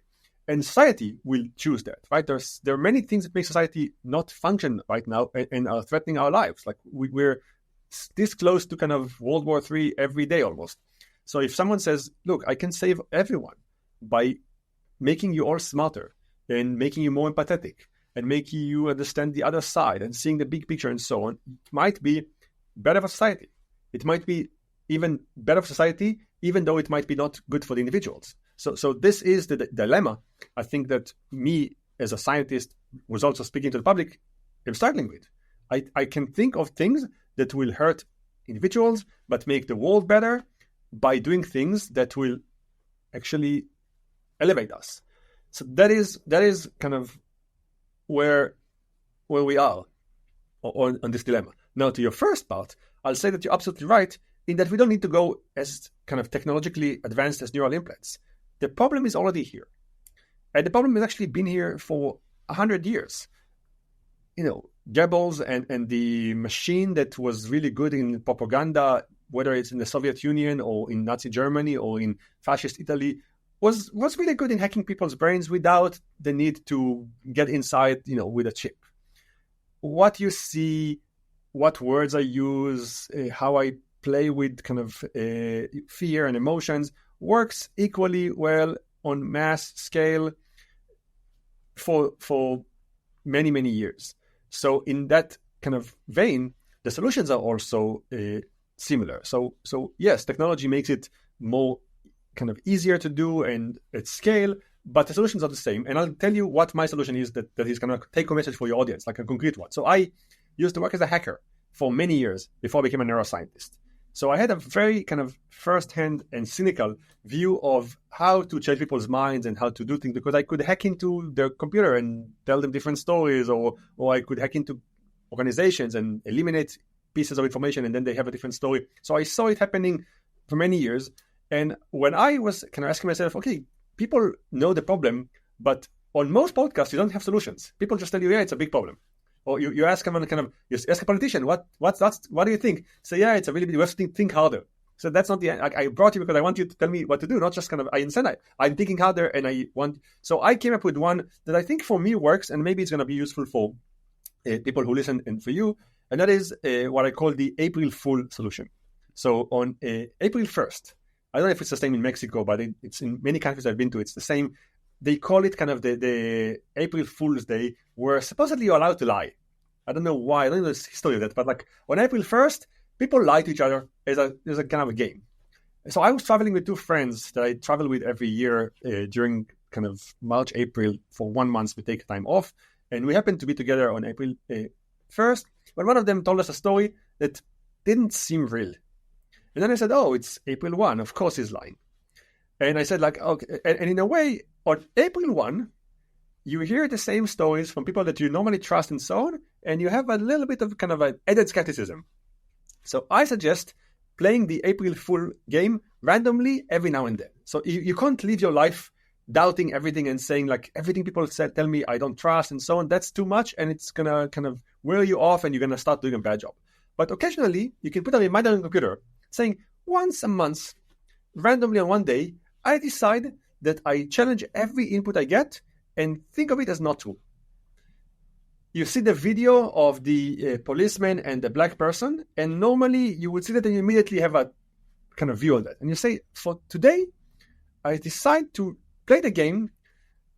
And society will choose that, right? There are many things that make society not function right now and are threatening our lives. Like we're this close to kind of World War III every day almost. So if someone says, look, I can save everyone by making you all smarter and making you more empathetic and making you understand the other side and seeing the big picture and so on, it might be better for society. It might be even better for society, even though it might be not good for the individuals. So this is the dilemma, I think, that me as a scientist was also speaking to the public, I'm struggling with. I can think of things that will hurt individuals but make the world better by doing things that will actually elevate us. So that is kind of where we are on this dilemma. Now, to your first part, I'll say that you're absolutely right in that we don't need to go as kind of technologically advanced as neural implants. The problem is already here. And the problem has actually been here for 100 years. Goebbels and the machine that was really good in propaganda, whether it's in the Soviet Union or in Nazi Germany or in fascist Italy, was really good in hacking people's brains without the need to get inside, with a chip. What you see, what words I use, how I play with kind of fear and emotions works equally well on mass scale for many, many years. So in that kind of vein, the solutions are also similar. So yes, technology makes it more kind of easier to do and at scale, but the solutions are the same. And I'll tell you what my solution is that is going to take a message for your audience, like a concrete one. So I used to work as a hacker for many years before I became a neuroscientist. So I had a very kind of first-hand and cynical view of how to change people's minds and how to do things, because I could hack into their computer and tell them different stories, or I could hack into organizations and eliminate pieces of information, and then they have a different story. So I saw it happening for many years. And when I was kind of asking myself, okay, people know the problem, but on most podcasts, you don't have solutions. People just tell you, yeah, it's a big problem. Or you ask someone you ask a politician, what do you think? Say, yeah, it's a really big, you have to think harder. So that's not the end. I brought you because I want you to tell me what to do, not just I understand I'm thinking harder and so I came up with one that I think for me works, and maybe it's going to be useful for people who listen and for you. And that is what I call the April Fool solution. So on April 1st, I don't know if it's the same in Mexico, but it's in many countries I've been to, it's the same. They call it kind of the April Fool's Day, where supposedly you're allowed to lie. I don't know why. I don't know the history of that, but like on April 1st, people lie to each other as a kind of a game. So I was traveling with two friends that I travel with every year during kind of March, April. For 1 month, we take time off. And we happened to be together on April 1st. But one of them told us a story that didn't seem real. And then I said, oh, it's April 1. Of course he's lying. And I said, like, okay. And in a way, on April 1, you hear the same stories from people that you normally trust and so on, and you have a little bit of kind of an added skepticism. So I suggest playing the April Fool game randomly every now and then. So you can't live your life doubting everything and saying, like, everything people tell me I don't trust and so on. That's too much, and it's going to kind of wear you off, and you're going to start doing a bad job. But occasionally, you can put a reminder on the computer saying, once a month, randomly on one day, I decide that I challenge every input I get and think of it as not true. You see the video of the policeman and the black person, and normally you would see that and you immediately have a kind of view on that. And you say, for today, I decide to play the game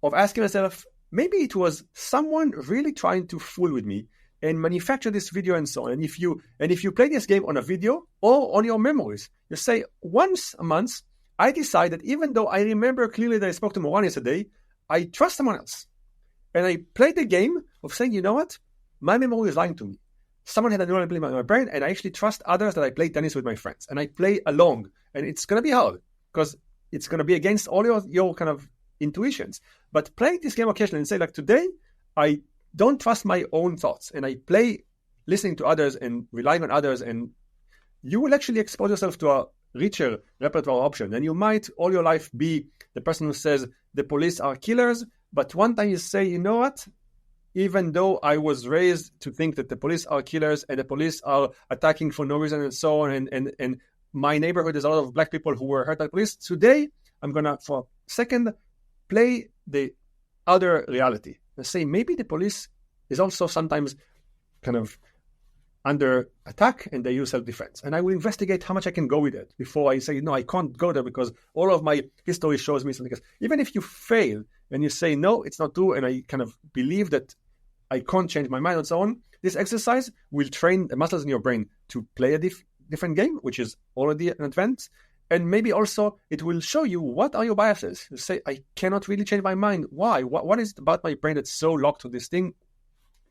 of asking myself, maybe it was someone really trying to fool with me and manufacture this video and so on. And if you play this game on a video or on your memories, you say, once a month, I decide that even though I remember clearly that I spoke to Moran yesterday, I trust someone else. And I play the game of saying, you know what? My memory is lying to me. Someone had a neural implant in my brain, and I actually trust others that I play tennis with my friends. And I play along. And it's going to be hard because it's going to be against all your kind of intuitions. But play this game occasionally and say, like, today, I don't trust my own thoughts. And I play listening to others and relying on others. And you will actually expose yourself to a richer repertoire option. And you might all your life be the person who says the police are killers, but one time you say, you know what? Even though I was raised to think that the police are killers and the police are attacking for no reason and so on, and my neighborhood is a lot of black people who were hurt by police, today I'm going to, for a second, play the other reality. And say, maybe the police is also sometimes kind of under attack and they use self-defense. And I will investigate how much I can go with it before I say, no, I can't go there because all of my history shows me something else. Even if you fail and you say, no, it's not true, and I kind of believe that I can't change my mind and so on, this exercise will train the muscles in your brain to play a different game, which is already an advance. And maybe also it will show you what are your biases. You say, I cannot really change my mind. Why? What is it about my brain that's so locked to this thing?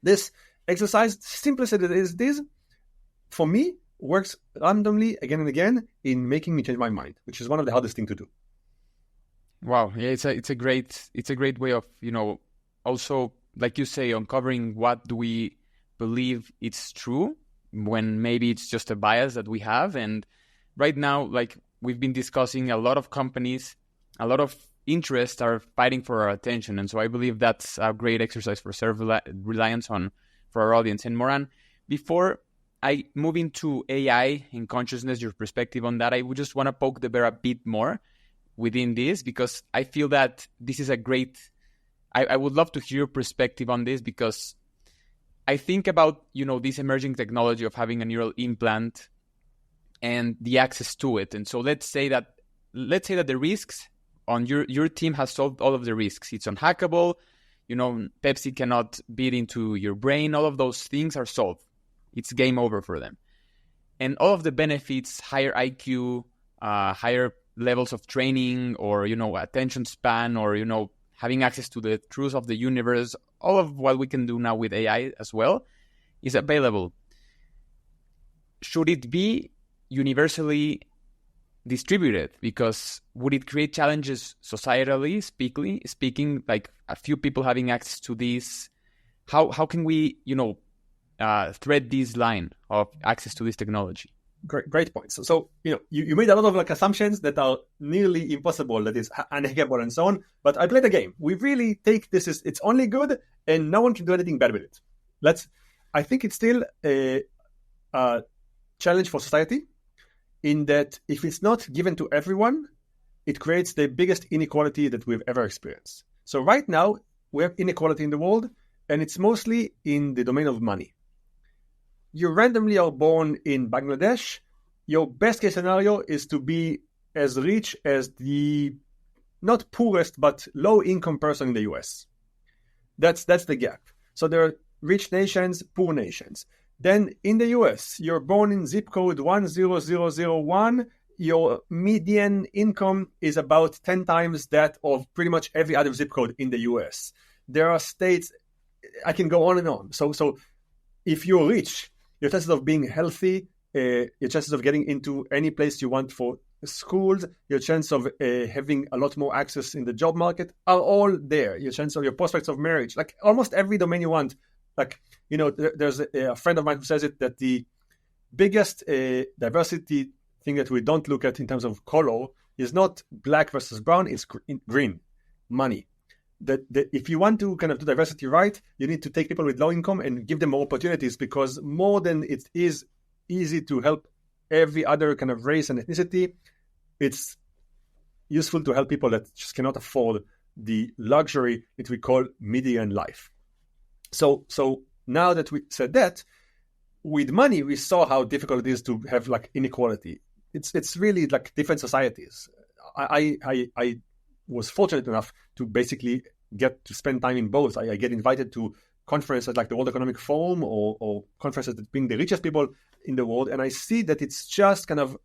This exercise, simple as it is, this, for me, works randomly again and again in making me change my mind, which is one of the hardest things to do. Wow, yeah, it's a great way of, also, like you say, uncovering what do we believe it's true when maybe it's just a bias that we have. And right now, like we've been discussing, a lot of companies, a lot of interests are fighting for our attention. And so I believe that's a great exercise for self-reliance for our audience. And Moran, before I move into AI and consciousness, your perspective on that, I would just want to poke the bear a bit more within this, because I feel that this is a great... I would love to hear your perspective on this, because I think about, this emerging technology of having a neural implant and the access to it. And so let's say that the risks on your team has solved all of the risks. It's unhackable. Pepsi cannot beat into your brain. All of those things are solved. It's game over for them. and all of the benefits, higher IQ, higher levels of training, or, attention span, or, having access to the truth of the universe, all of what we can do now with AI as well is available. Should it be universally distributed? Because would it create challenges societally speaking, like a few people having access to this? How can we, thread this line of access to this technology? Great point. So you made a lot of assumptions that are nearly impossible, that is unhackable and so on. But I play the game. We really take this as it's only good, and no one can do anything bad with it. I think it's still a challenge for society, in that if it's not given to everyone, it creates the biggest inequality that we've ever experienced. So right now we have inequality in the world, and it's mostly in the domain of money. You randomly are born in Bangladesh. Your best case scenario is to be as rich as the not poorest but low income person in the US. That's the gap. So there are rich nations, poor nations. Then in the US, you're born in zip code 10001. Your median income is about 10 times that of pretty much every other zip code in the US. There are states, I can go on and on. So if you're rich, your chances of being healthy, your chances of getting into any place you want for schools, your chance of having a lot more access in the job market are all there. Your chance of your prospects of marriage, like almost every domain you want. There's a friend of mine who says it, that the biggest diversity thing that we don't look at in terms of color is not black versus brown, it's green, money. That if you want to kind of do diversity right, you need to take people with low income and give them more opportunities, because more than it is easy to help every other kind of race and ethnicity, it's useful to help people that just cannot afford the luxury that we call median life. So now that we said that, with money, we saw how difficult it is to have inequality. It's really different societies. I was fortunate enough to basically get to spend time in both. I get invited to conferences like the World Economic Forum or conferences that bring the richest people in the world, and I see that it's just kind of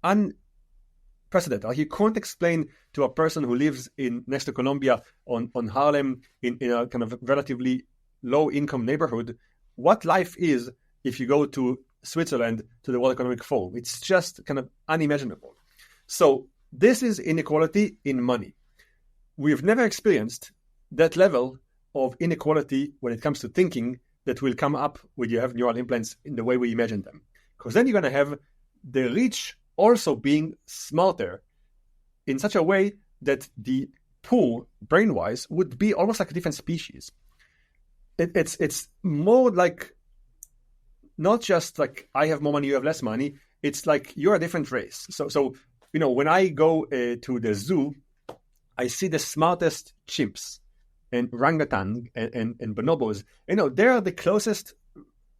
unprecedented. You can't explain to a person who lives next to Columbia on Harlem in a kind of relatively low-income neighborhood what life is if you go to Switzerland to the World Economic Forum. It's just kind of unimaginable. So this is inequality in money. We've never experienced that level of inequality when it comes to thinking that will come up when you have neural implants in the way we imagine them. Because then you're going to have the rich also being smarter in such a way that the poor, brain-wise, would be almost like a different species. It's more like not just like I have more money, you have less money. It's like you're a different race. So when I go to the zoo, I see the smartest chimps and orangutan and bonobos. They are the closest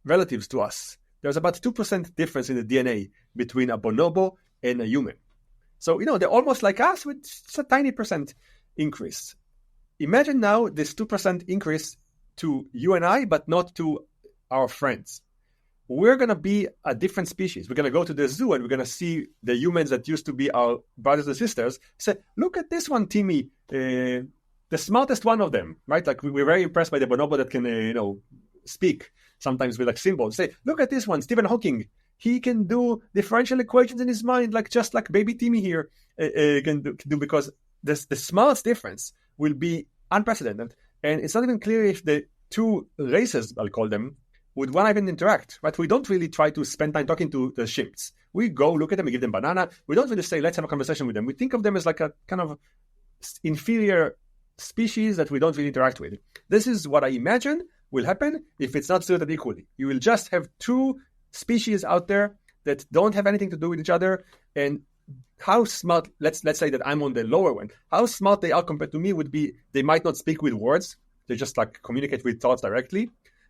relatives to us. There's about 2% difference in the DNA between a bonobo and a human. So, they're almost like us with just a tiny percent increase. Imagine now this 2% increase to you and I, but not to our friends. We're going to be a different species. We're going to go to the zoo and we're going to see the humans that used to be our brothers and sisters say, look at this one, Timmy, the smartest one of them, right? Like we're very impressed by the bonobo that can, speak sometimes with symbols. Say, look at this one, Stephen Hawking. He can do differential equations in his mind, just like baby Timmy here can do, because the smallest difference will be unprecedented. And it's not even clear if the two races, I'll call them, would one even interact, right? We don't really try to spend time talking to the chimps. We go look at them, we give them banana. We don't really say, let's have a conversation with them. We think of them as like a kind of inferior species that we don't really interact with. This is what I imagine will happen if it's not treated equally. You will just have two species out there that don't have anything to do with each other, and how smart, let's say that I'm on the lower one, how smart they are compared to me would be, they might not speak with words, they just communicate with thoughts directly.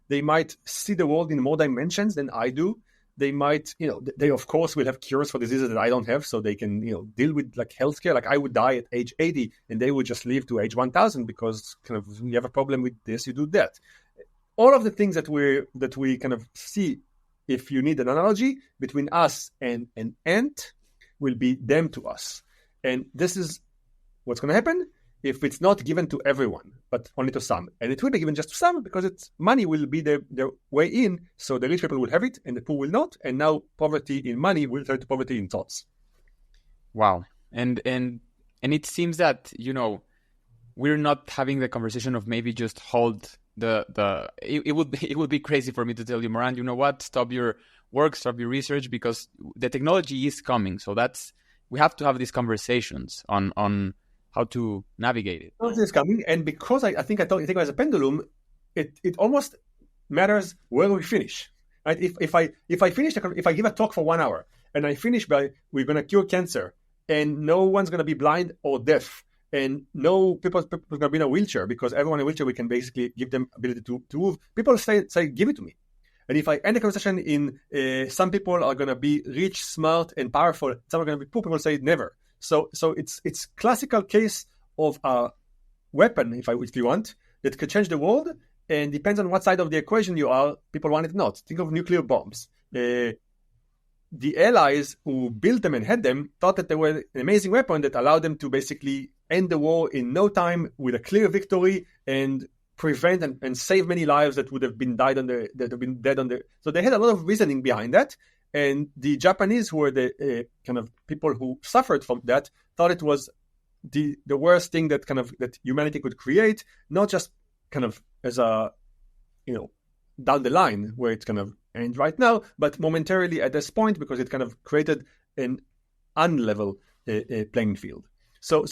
They might see the world in more dimensions than I do. They might, they of course will have cures for diseases that I don't have, so they can, deal with healthcare. Like I would die at age 80 and they would just live to age 1000 because kind of you have a problem with this, you do that. All of the things that we kind of see if you need an analogy, between us and an ant will be them to us. And this is what's going to happen if it's not given to everyone, but only to some. And it will be given just to some because it's money will be their way in. So the rich people will have it and the poor will not. And now poverty in money will turn to poverty in thoughts. Wow. And it seems that, we're not having the conversation of maybe just hold it would be crazy for me to tell you, Moran, you know what, stop your work, stop your research, because the technology is coming. So we have to have these conversations on how to navigate it. Technology is coming, and because I think as a pendulum, it almost matters where we finish. Right? If I give a talk for 1 hour and I finish by we're going to cure cancer and no one's going to be blind or deaf, and no people are going to be in a wheelchair because everyone in a wheelchair we can basically give them ability to move. People say give it to me. And if I end the conversation in some people are going to be rich, smart, and powerful, some are going to be poor, people say never. So it's classical case of a weapon, if you want, that could change the world, and depends on what side of the equation you are. People want it not. Think of nuclear bombs. The allies who built them and had them thought that they were an amazing weapon that allowed them to basically end the war in no time with a clear victory and prevent and save many lives that would have been dead on the. So they had a lot of reasoning behind that. And the Japanese, who were the kind of people who suffered from that, thought it was the worst thing that humanity could create, not just kind of as a, down the line where it's kind of end right now, but momentarily at this point, because it kind of created an unlevel playing field. So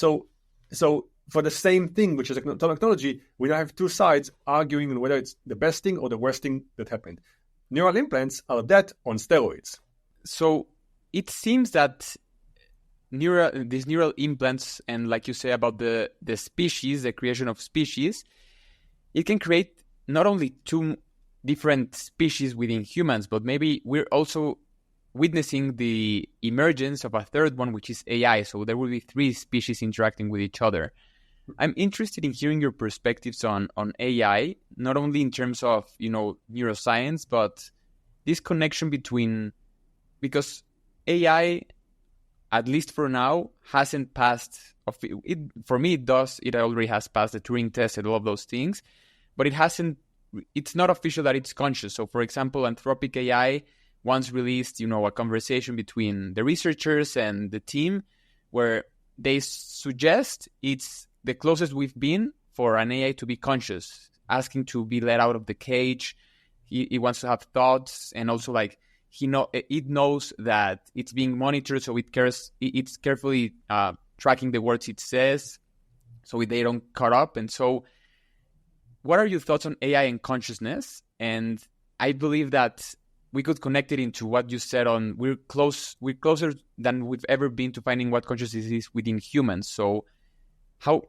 for the same thing, which is technology, we now have two sides arguing on whether it's the best thing or the worst thing that happened. Neural implants are that on steroids. So it seems that these neural implants, and like you say about the species, the creation of species, it can create not only two different species within humans, but maybe we're also witnessing the emergence of a third one, which is AI. So there will be three species interacting with each other. I'm interested in hearing your perspectives on AI, not only in terms of, neuroscience, but this connection because AI, at least for now, hasn't passed. For me, it already has passed the Turing test and all of those things, but it's not official that it's conscious. So, for example, Anthropic AI once released, a conversation between the researchers and the team where they suggest it's the closest we've been for an AI to be conscious, asking to be let out of the cage. It wants to have thoughts, and also it knows that it's being monitored, so it's carefully tracking the words it says, so they don't cut up. And so, what are your thoughts on AI and consciousness? And I believe that we could connect it into what you said on we're closer than we've ever been to finding what consciousness is within humans. So how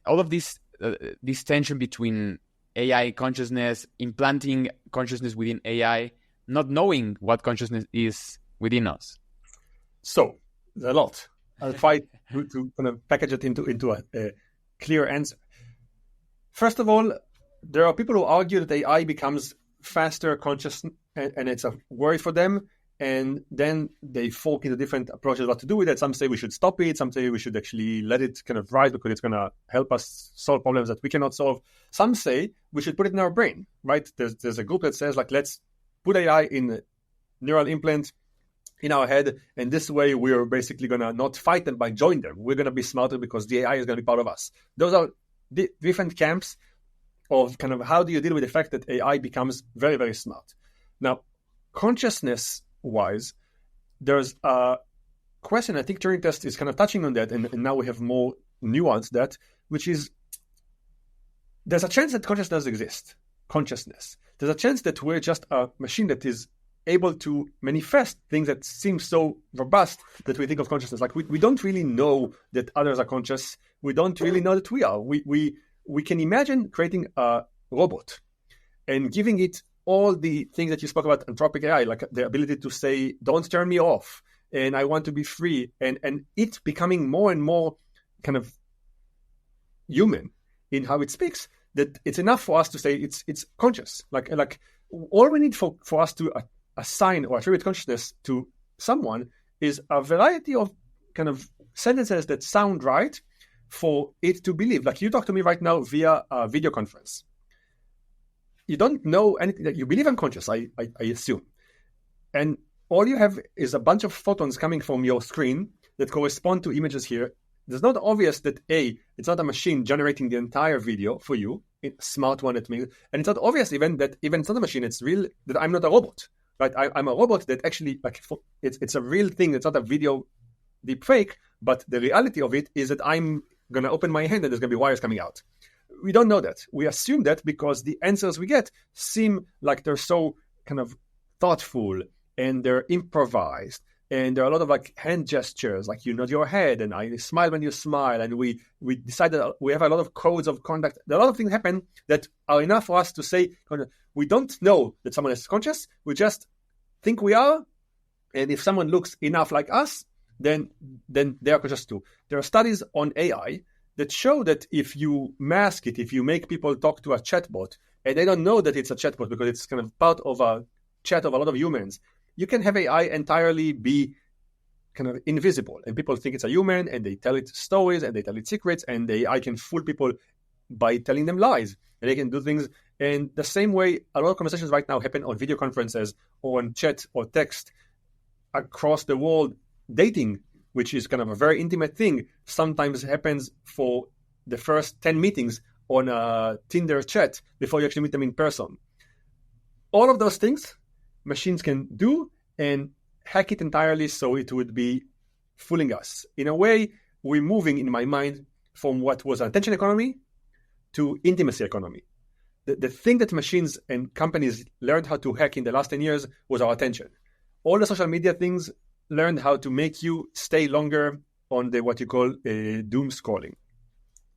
all of this tension between AI consciousness, implanting consciousness within AI, not knowing what consciousness is within us. So there's a lot. I'll try to kind of package it into a clear answer. First of all, there are people who argue that AI becomes faster conscious, and it's a worry for them. And then they fork into different approaches what to do with it. Some say we should stop it. Some say we should actually let it kind of rise because it's going to help us solve problems that we cannot solve. Some say we should put it in our brain, right? There's a group that says, let's put AI in a neural implant in our head, and this way we're basically going to not fight them, but join them. We're going to be smarter because the AI is going to be part of us. Those are different camps of kind of how do you deal with the fact that AI becomes very, very smart. Now, consciousness-wise, there's a question, I think Turing test is kind of touching on that, and now we have more nuance that, which is there's a chance that consciousness does exist. Consciousness. There's a chance that we're just a machine that is able to manifest things that seem so robust that we think of consciousness. Like we don't really know that others are conscious. We don't really know that we are. We can imagine creating a robot and giving it all the things that you spoke about, Anthropic AI, like the ability to say, don't turn me off, and I want to be free, and it becoming more and more kind of human in how it speaks, that it's enough for us to say it's conscious. Like all we need for us to assign or attribute consciousness to someone is a variety of kind of sentences that sound right for it to believe. Like you talk to me right now via a video conference. You don't know anything, that you believe I'm conscious, I assume. And all you have is a bunch of photons coming from your screen that correspond to images here. It's not obvious that it's not a machine generating the entire video for you, a smart one at me, and it's not obvious even that even it's not a machine, it's real, that I'm not a robot, right? I'm a robot that actually, like, it's a real thing. It's not a video deep fake, but the reality of it is that I'm gonna open my hand and there's gonna be wires coming out. We don't know that. We assume that because the answers we get seem like they're so kind of thoughtful and they're improvised. And there are a lot of like hand gestures, like you nod your head and I smile when you smile. And we decide that we have a lot of codes of conduct. A lot of things happen that are enough for us to say, we don't know that someone is conscious. We just think we are. And if someone looks enough like us, then they are conscious too. There are studies on AI that show that if you mask it, if you make people talk to a chatbot, and they don't know that it's a chatbot because it's kind of part of a chat of a lot of humans, you can have AI entirely be kind of invisible. And people think it's a human, and they tell it stories, and they tell it secrets, and AI can fool people by telling them lies. And they can do things. And the same way, a lot of conversations right now happen on video conferences or on chat or text across the world. Dating, which is kind of a very intimate thing, sometimes happens for the first 10 meetings on a Tinder chat before you actually meet them in person. All of those things machines can do and hack it entirely so it would be fooling us. In a way, we're moving, in my mind, from what was an attention economy to intimacy economy. The thing that machines and companies learned how to hack in the last 10 years was our attention. All the social media things learned how to make you stay longer on the what you call doom scrolling.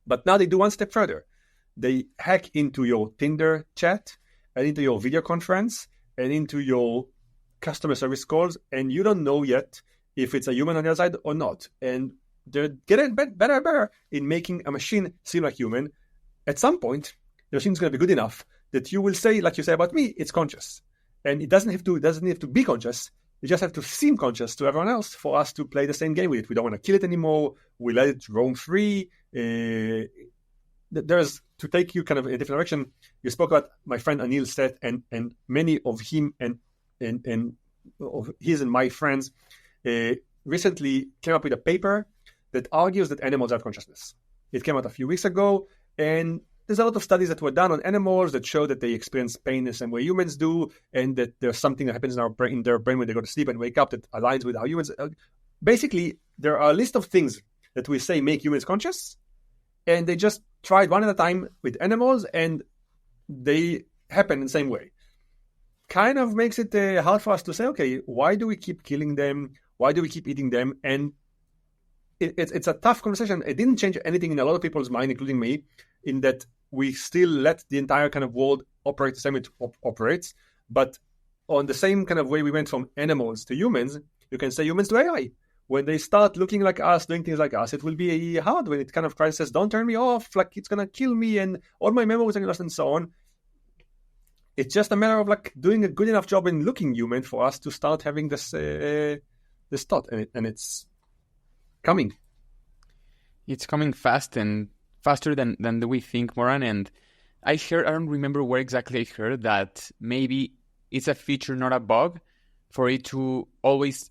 But now they do one step further. They hack into your Tinder chat and into your video conference and into your customer service calls, and you don't know yet if it's a human on the other side or not. And they're getting better and better in making a machine seem like human. At some point, the machine's going to be good enough that you will say, like you say about me, it's conscious. And it doesn't have to be conscious. You just have to seem conscious to everyone else for us to play the same game with it. We don't want to kill it anymore. We let it roam free. There's, to take you kind of in a different direction, you spoke about my friend Anil Seth and many of him and of his and my friends recently came up with a paper that argues that animals have consciousness. It came out a few weeks ago, and there's a lot of studies that were done on animals that show that they experience pain the same way humans do, and that there's something that happens in their brain when they go to sleep and wake up that aligns with how humans. Basically, there are a list of things that we say make humans conscious, and they just tried one at a time with animals, and they happen in the same way. Kind of makes it hard for us to say, okay, why do we keep killing them? Why do we keep eating them? And it's a tough conversation. It didn't change anything in a lot of people's mind, including me, in that we still let the entire kind of world operate the same way it operates. But on the same kind of way we went from animals to humans, you can say humans to AI. When they start looking like us, doing things like us, it will be hard when it kind of cries, says, don't turn me off, like it's going to kill me and all my memories are lost and so on. It's just a matter of like doing a good enough job in looking human for us to start having this thought. And it's coming. It's coming fast and faster than we think, Moran. And I don't remember where exactly I heard that maybe it's a feature, not a bug, for it to always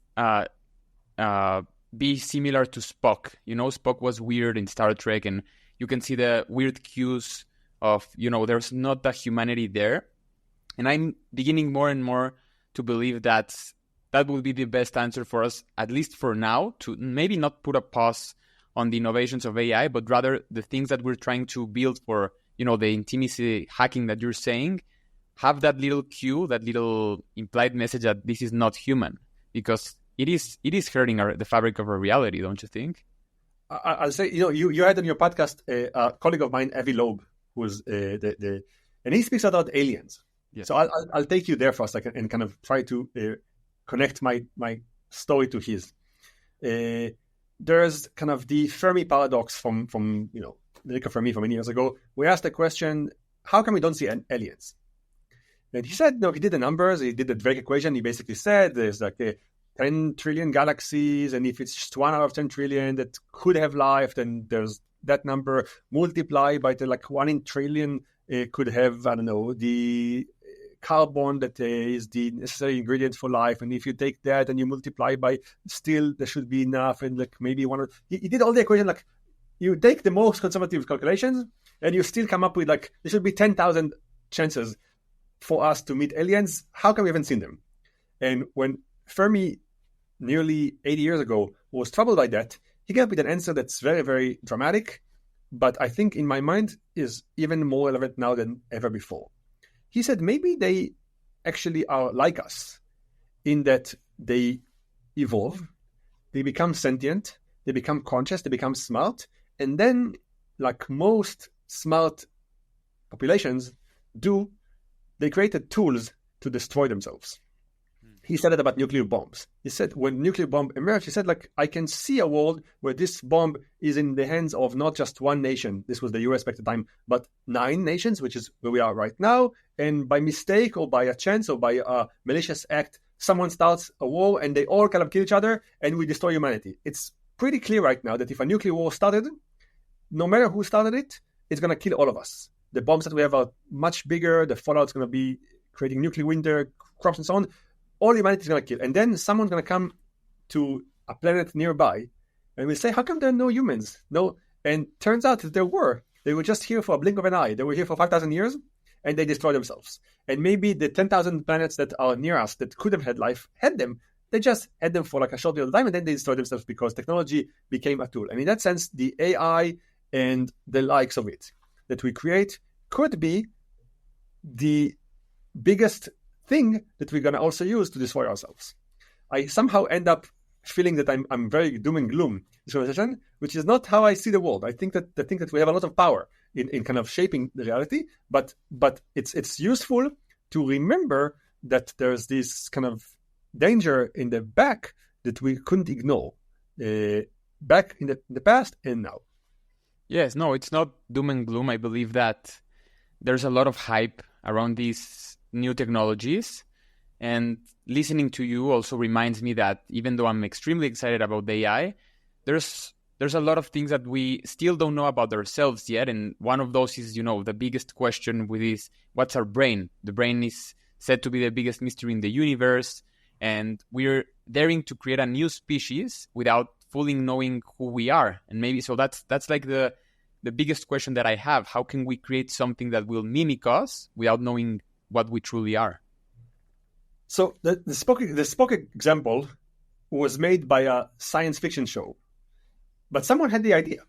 be similar to Spock. You know, Spock was weird in Star Trek, and you can see the weird cues of, there's not the humanity there. And I'm beginning more and more to believe that will be the best answer for us, at least for now, to maybe not put a pause on the innovations of AI, but rather the things that we're trying to build for, the intimacy hacking that you're saying, have that little cue, that little implied message that this is not human, because it is hurting the fabric of our reality, don't you think? I'll say, you had on your podcast a colleague of mine, Avi Loeb, who's and he speaks about aliens. Yes. So I'll take you there for a second and kind of try to connect my story to his. There's kind of the Fermi paradox from Enrico Fermi from many years ago. We asked the question, how come we don't see aliens? And he said, no, he did the numbers, he did the Drake equation. He basically said there's like 10 trillion galaxies, and if it's just 1 out of 10 trillion that could have life, then there's that number multiplied by the like 1 in trillion could have, I don't know, the carbon that is the necessary ingredient for life. And if you take that and you multiply by, still there should be enough. And like maybe he did all the equation, like you take the most conservative calculations and you still come up with like there should be 10,000 chances for us to meet aliens. How come we haven't seen them? And when Fermi nearly 80 years ago was troubled by that, he came up with an answer that's very, very dramatic, but I think in my mind is even more relevant now than ever before. He said maybe they actually are like us in that they evolve, they become sentient, they become conscious, they become smart, and then, like most smart populations do, they created tools to destroy themselves. He said it about nuclear bombs. He said when nuclear bomb emerged, he said, like, I can see a world where this bomb is in the hands of not just one nation, this was the US back at the time, but 9 nations, which is where we are right now. And by mistake or by a chance or by a malicious act, someone starts a war and they all kind of kill each other and we destroy humanity. It's pretty clear right now that if a nuclear war started, no matter who started it, it's going to kill all of us. The bombs that we have are much bigger. The fallout's going to be creating nuclear winter, crops and so on. All humanity is going to kill. And then someone's going to come to a planet nearby and we say, how come there are no humans? No. And turns out that there were. They were just here for a blink of an eye. They were here for 5,000 years and they destroyed themselves. And maybe the 10,000 planets that are near us that could have had life had them. They just had them for like a short period of time and then they destroyed themselves because technology became a tool. And in that sense, the AI and the likes of it that we create could be the biggest thing that we're going to also use to destroy ourselves. I somehow end up feeling that I'm very doom and gloom this conversation, which is not how I see the world. I think that we have a lot of power in kind of shaping the reality, but it's useful to remember that there's this kind of danger in the back that we couldn't ignore back in the past and now. Yes, no, it's not doom and gloom. I believe that there's a lot of hype around these new technologies, and listening to you also reminds me that even though I'm extremely excited about the AI, there's a lot of things that we still don't know about ourselves yet, and one of those is, the biggest question with this, what's our brain? The brain is said to be the biggest mystery in the universe, and we're daring to create a new species without fully knowing who we are. And maybe so that's like the biggest question that I have. How can we create something that will mimic us without knowing what we truly are? So the Spock example was made by a science fiction show, but someone had the idea.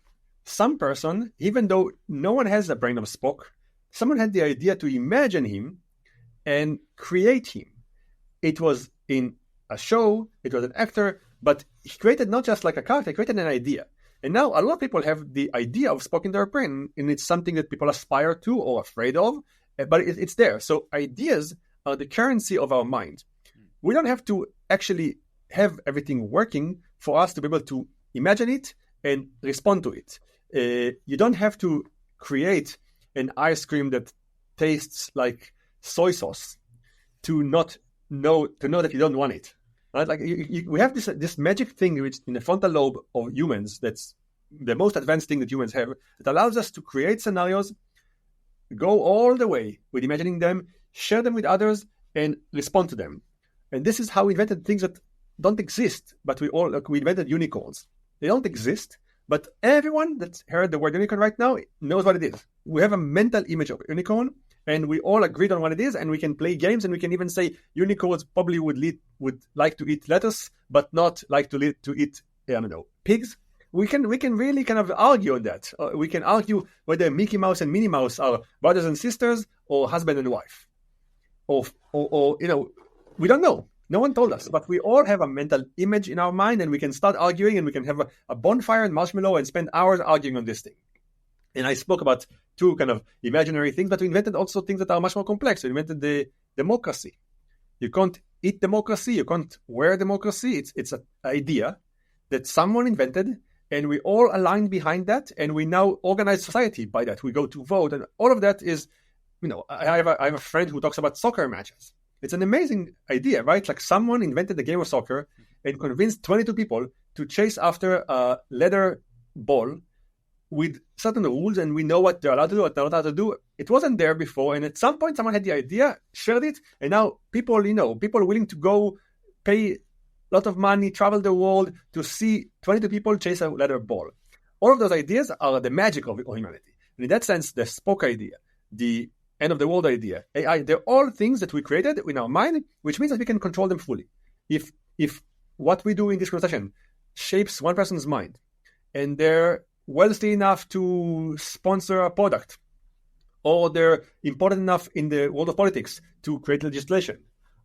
Some person, even though no one has the brain of Spock, someone had the idea to imagine him and create him. It was in a show, it was an actor, but he created not just like a character, he created an idea. And now a lot of people have the idea of Spock in their brain, and it's something that people aspire to or afraid of, but it's there. So ideas are the currency of our mind. We don't have to actually have everything working for us to be able to imagine it and respond to it. You don't have to create an ice cream that tastes like soy sauce to know that you don't want it. Right? Like we have this magic thing which in the frontal lobe of humans, that's the most advanced thing that humans have, that allows us to create scenarios, go all the way with imagining them, share them with others, and respond to them. And this is how we invented things that don't exist, but we invented unicorns. They don't exist, but everyone that's heard the word unicorn right now knows what it is. We have a mental image of unicorn, and we all agreed on what it is, and we can play games, and we can even say unicorns probably would like to eat lettuce, but not like to eat, I don't know, pigs. We can really kind of argue on that. We can argue whether Mickey Mouse and Minnie Mouse are brothers and sisters or husband and wife. Or we don't know. No one told us, but we all have a mental image in our mind, and we can start arguing, and we can have a bonfire and marshmallow and spend hours arguing on this thing. And I spoke about 2 kind of imaginary things, but we invented also things that are much more complex. We invented the democracy. You can't eat democracy. You can't wear democracy. It's an idea that someone invented, and we all aligned behind that, and we now organize society by that. We go to vote, and all of that is I have a friend who talks about soccer matches. It's an amazing idea, right? Like someone invented the game of soccer and convinced 22 people to chase after a leather ball with certain rules, and we know what they're allowed to do, what they're not allowed to do. It wasn't there before, and at some point someone had the idea, shared it, and now people are willing to go pay a lot of money, travel the world to see 22 people chase a leather ball. All of those ideas are the magic of humanity. And in that sense, the Spock idea, the end of the world idea, AI, they're all things that we created in our mind, which means that we can control them fully. If what we do in this conversation shapes one person's mind, and they're wealthy enough to sponsor a product, or they're important enough in the world of politics to create legislation,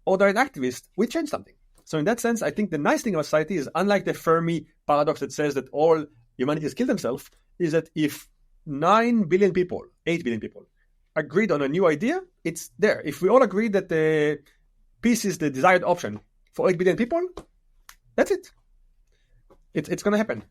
or they're an activist, we change something. So in that sense, I think the nice thing about society is, unlike the Fermi paradox that says that all humanity has killed themselves, is that if 9 billion people, 8 billion people, agreed on a new idea, it's there. If we all agree that the peace is the desired option for 8 billion people, that's it. It's going to happen.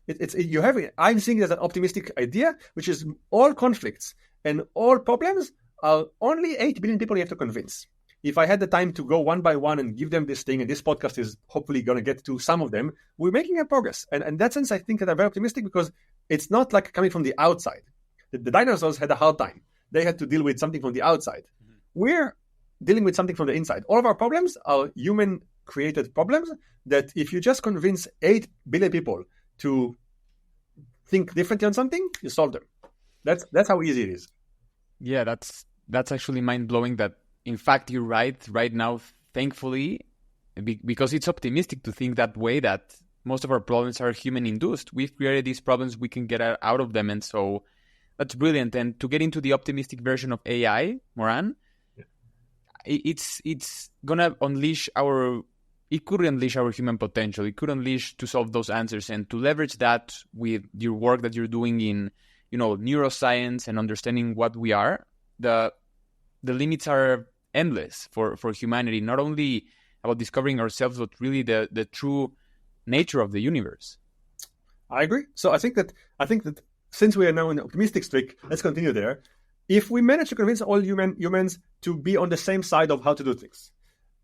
I'm seeing it as an optimistic idea, which is all conflicts and all problems are only 8 billion people you have to convince. If I had the time to go one by one and give them this thing, and this podcast is hopefully going to get to some of them, we're making a progress. And in that sense, I think that I'm very optimistic because it's not like coming from the outside. The dinosaurs had a hard time. They had to deal with something from the outside. Mm-hmm. We're dealing with something from the inside. All of our problems are human-created problems that if you just convince 8 billion people to think differently on something, you solve them. That's how easy it is. Yeah, that's actually mind-blowing that, in fact, you're right now, thankfully, because it's optimistic to think that way, that most of our problems are human-induced. We've created these problems, we can get out of them, and so that's brilliant. And to get into the optimistic version of AI, Moran, it's gonna unleash it could unleash our human potential. It could unleash to solve those answers and to leverage that with your work that you're doing in, neuroscience and understanding what we are. The limits are endless for humanity, not only about discovering ourselves, but really the true nature of the universe. I agree. So I think that since we are now in the optimistic streak, let's continue there. If we manage to convince all humans to be on the same side of how to do things,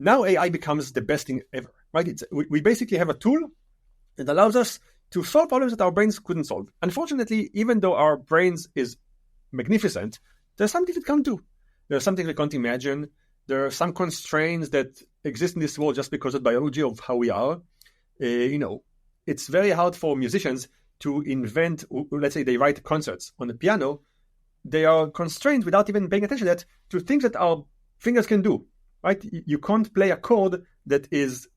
now AI becomes the best thing ever, right? We basically have a tool that allows us to solve problems that our brains couldn't solve. Unfortunately, even though our brains is magnificent, there's something it can't do. There's something we can't imagine. There are some constraints that exist in this world just because of biology of how we are. It's very hard for musicians to invent, let's say they write concerts on the piano. They are constrained without even paying attention to things that our fingers can do, right? You can't play a chord that is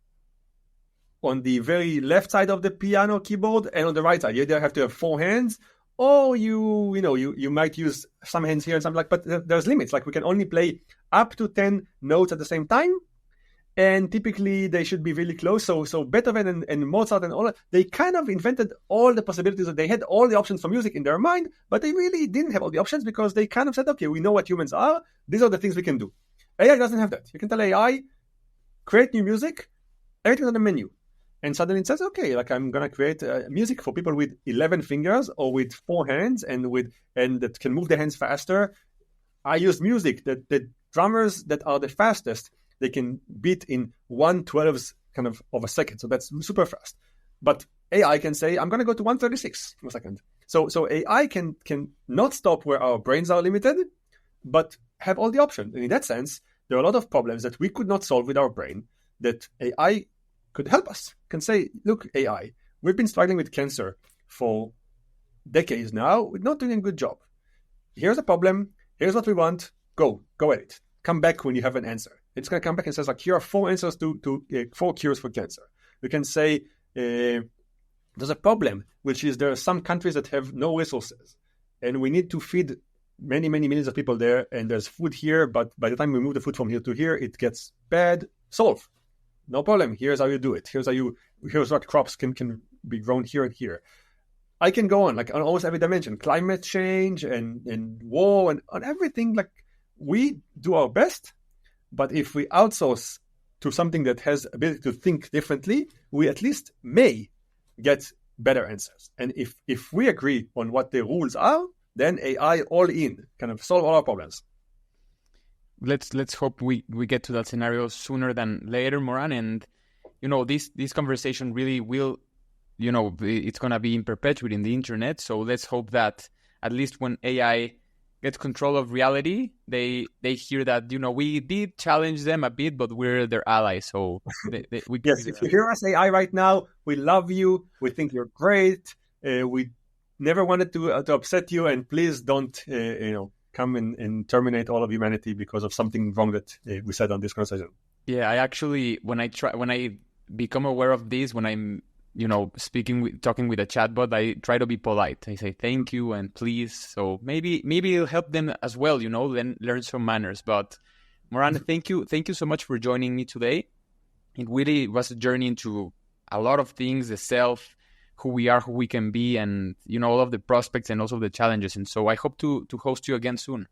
on the very left side of the piano keyboard and on the right side. You either have to have 4 hands, or you might use some hands here and something but there's limits. Like we can only play up to 10 notes at the same time, and typically they should be really close. So Beethoven and Mozart and all that, they kind of invented all the possibilities, that they had all the options for music in their mind, but they really didn't have all the options because they kind of said, okay, we know what humans are. These are the things we can do. AI doesn't have that. You can tell AI, create new music, everything's on the menu. And suddenly it says, okay, like I'm going to create music for people with 11 fingers or with 4 hands and that can move their hands faster. I use music that the drummers that are the fastest, they can beat in 1/12 kind of a second. So that's super fast. But AI can say, I'm going to go to 1/36 of a second. So AI can not stop where our brains are limited, but have all the options. And in that sense, there are a lot of problems that we could not solve with our brain that AI could help us. Can say, look, AI, we've been struggling with cancer for decades now. We're not doing a good job. Here's a problem. Here's what we want. Go at it. Come back when you have an answer. It's going to come back and says, like, here are 4 answers to 4 cures for cancer. We can say, there's a problem, which is there are some countries that have no resources, and we need to feed many, many millions of people there, and there's food here, but by the time we move the food from here to here, it gets bad. Solve. No problem. Here's how you do it. Here's what crops can be grown here and here. I can go on, like on almost every dimension, climate change and war and on everything. Like we do our best, but if we outsource to something that has ability to think differently, we at least may get better answers. And if we agree on what the rules are, then AI all in, kind of solve all our problems. let's hope we get to that scenario sooner than later, Moran. And this conversation really will, it's gonna be in perpetuity in the internet. So let's hope that at least when AI gets control of reality, they hear that we did challenge them a bit, but we're their allies. So we yes, if you hear us AI right now, we love you. We think you're great. We never wanted to upset you, and please don't come and terminate all of humanity because of something wrong that we said on this conversation. Yeah, I actually when I become aware of this, when I'm talking with a chatbot, I try to be polite. I say thank you and please. So maybe it'll help them as well, then learn some manners. But Moran, thank you so much for joining me today. It really was a journey into a lot of things, the self, who we are, who we can be, and all of the prospects and also the challenges. And so I hope to host you again soon.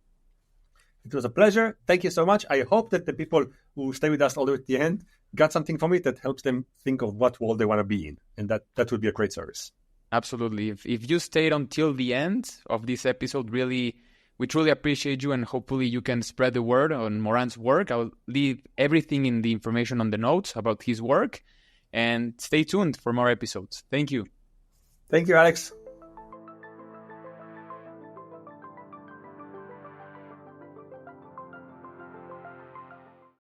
It was a pleasure. Thank you so much. I hope that the people who stay with us all the way to the end got something from it that helps them think of what world they want to be in. And that would be a great service. Absolutely. If you stayed until the end of this episode, really, we truly appreciate you, and hopefully you can spread the word on Moran's work. I'll leave everything in the information on the notes about his work, and stay tuned for more episodes. Thank you. Thank you, Alex.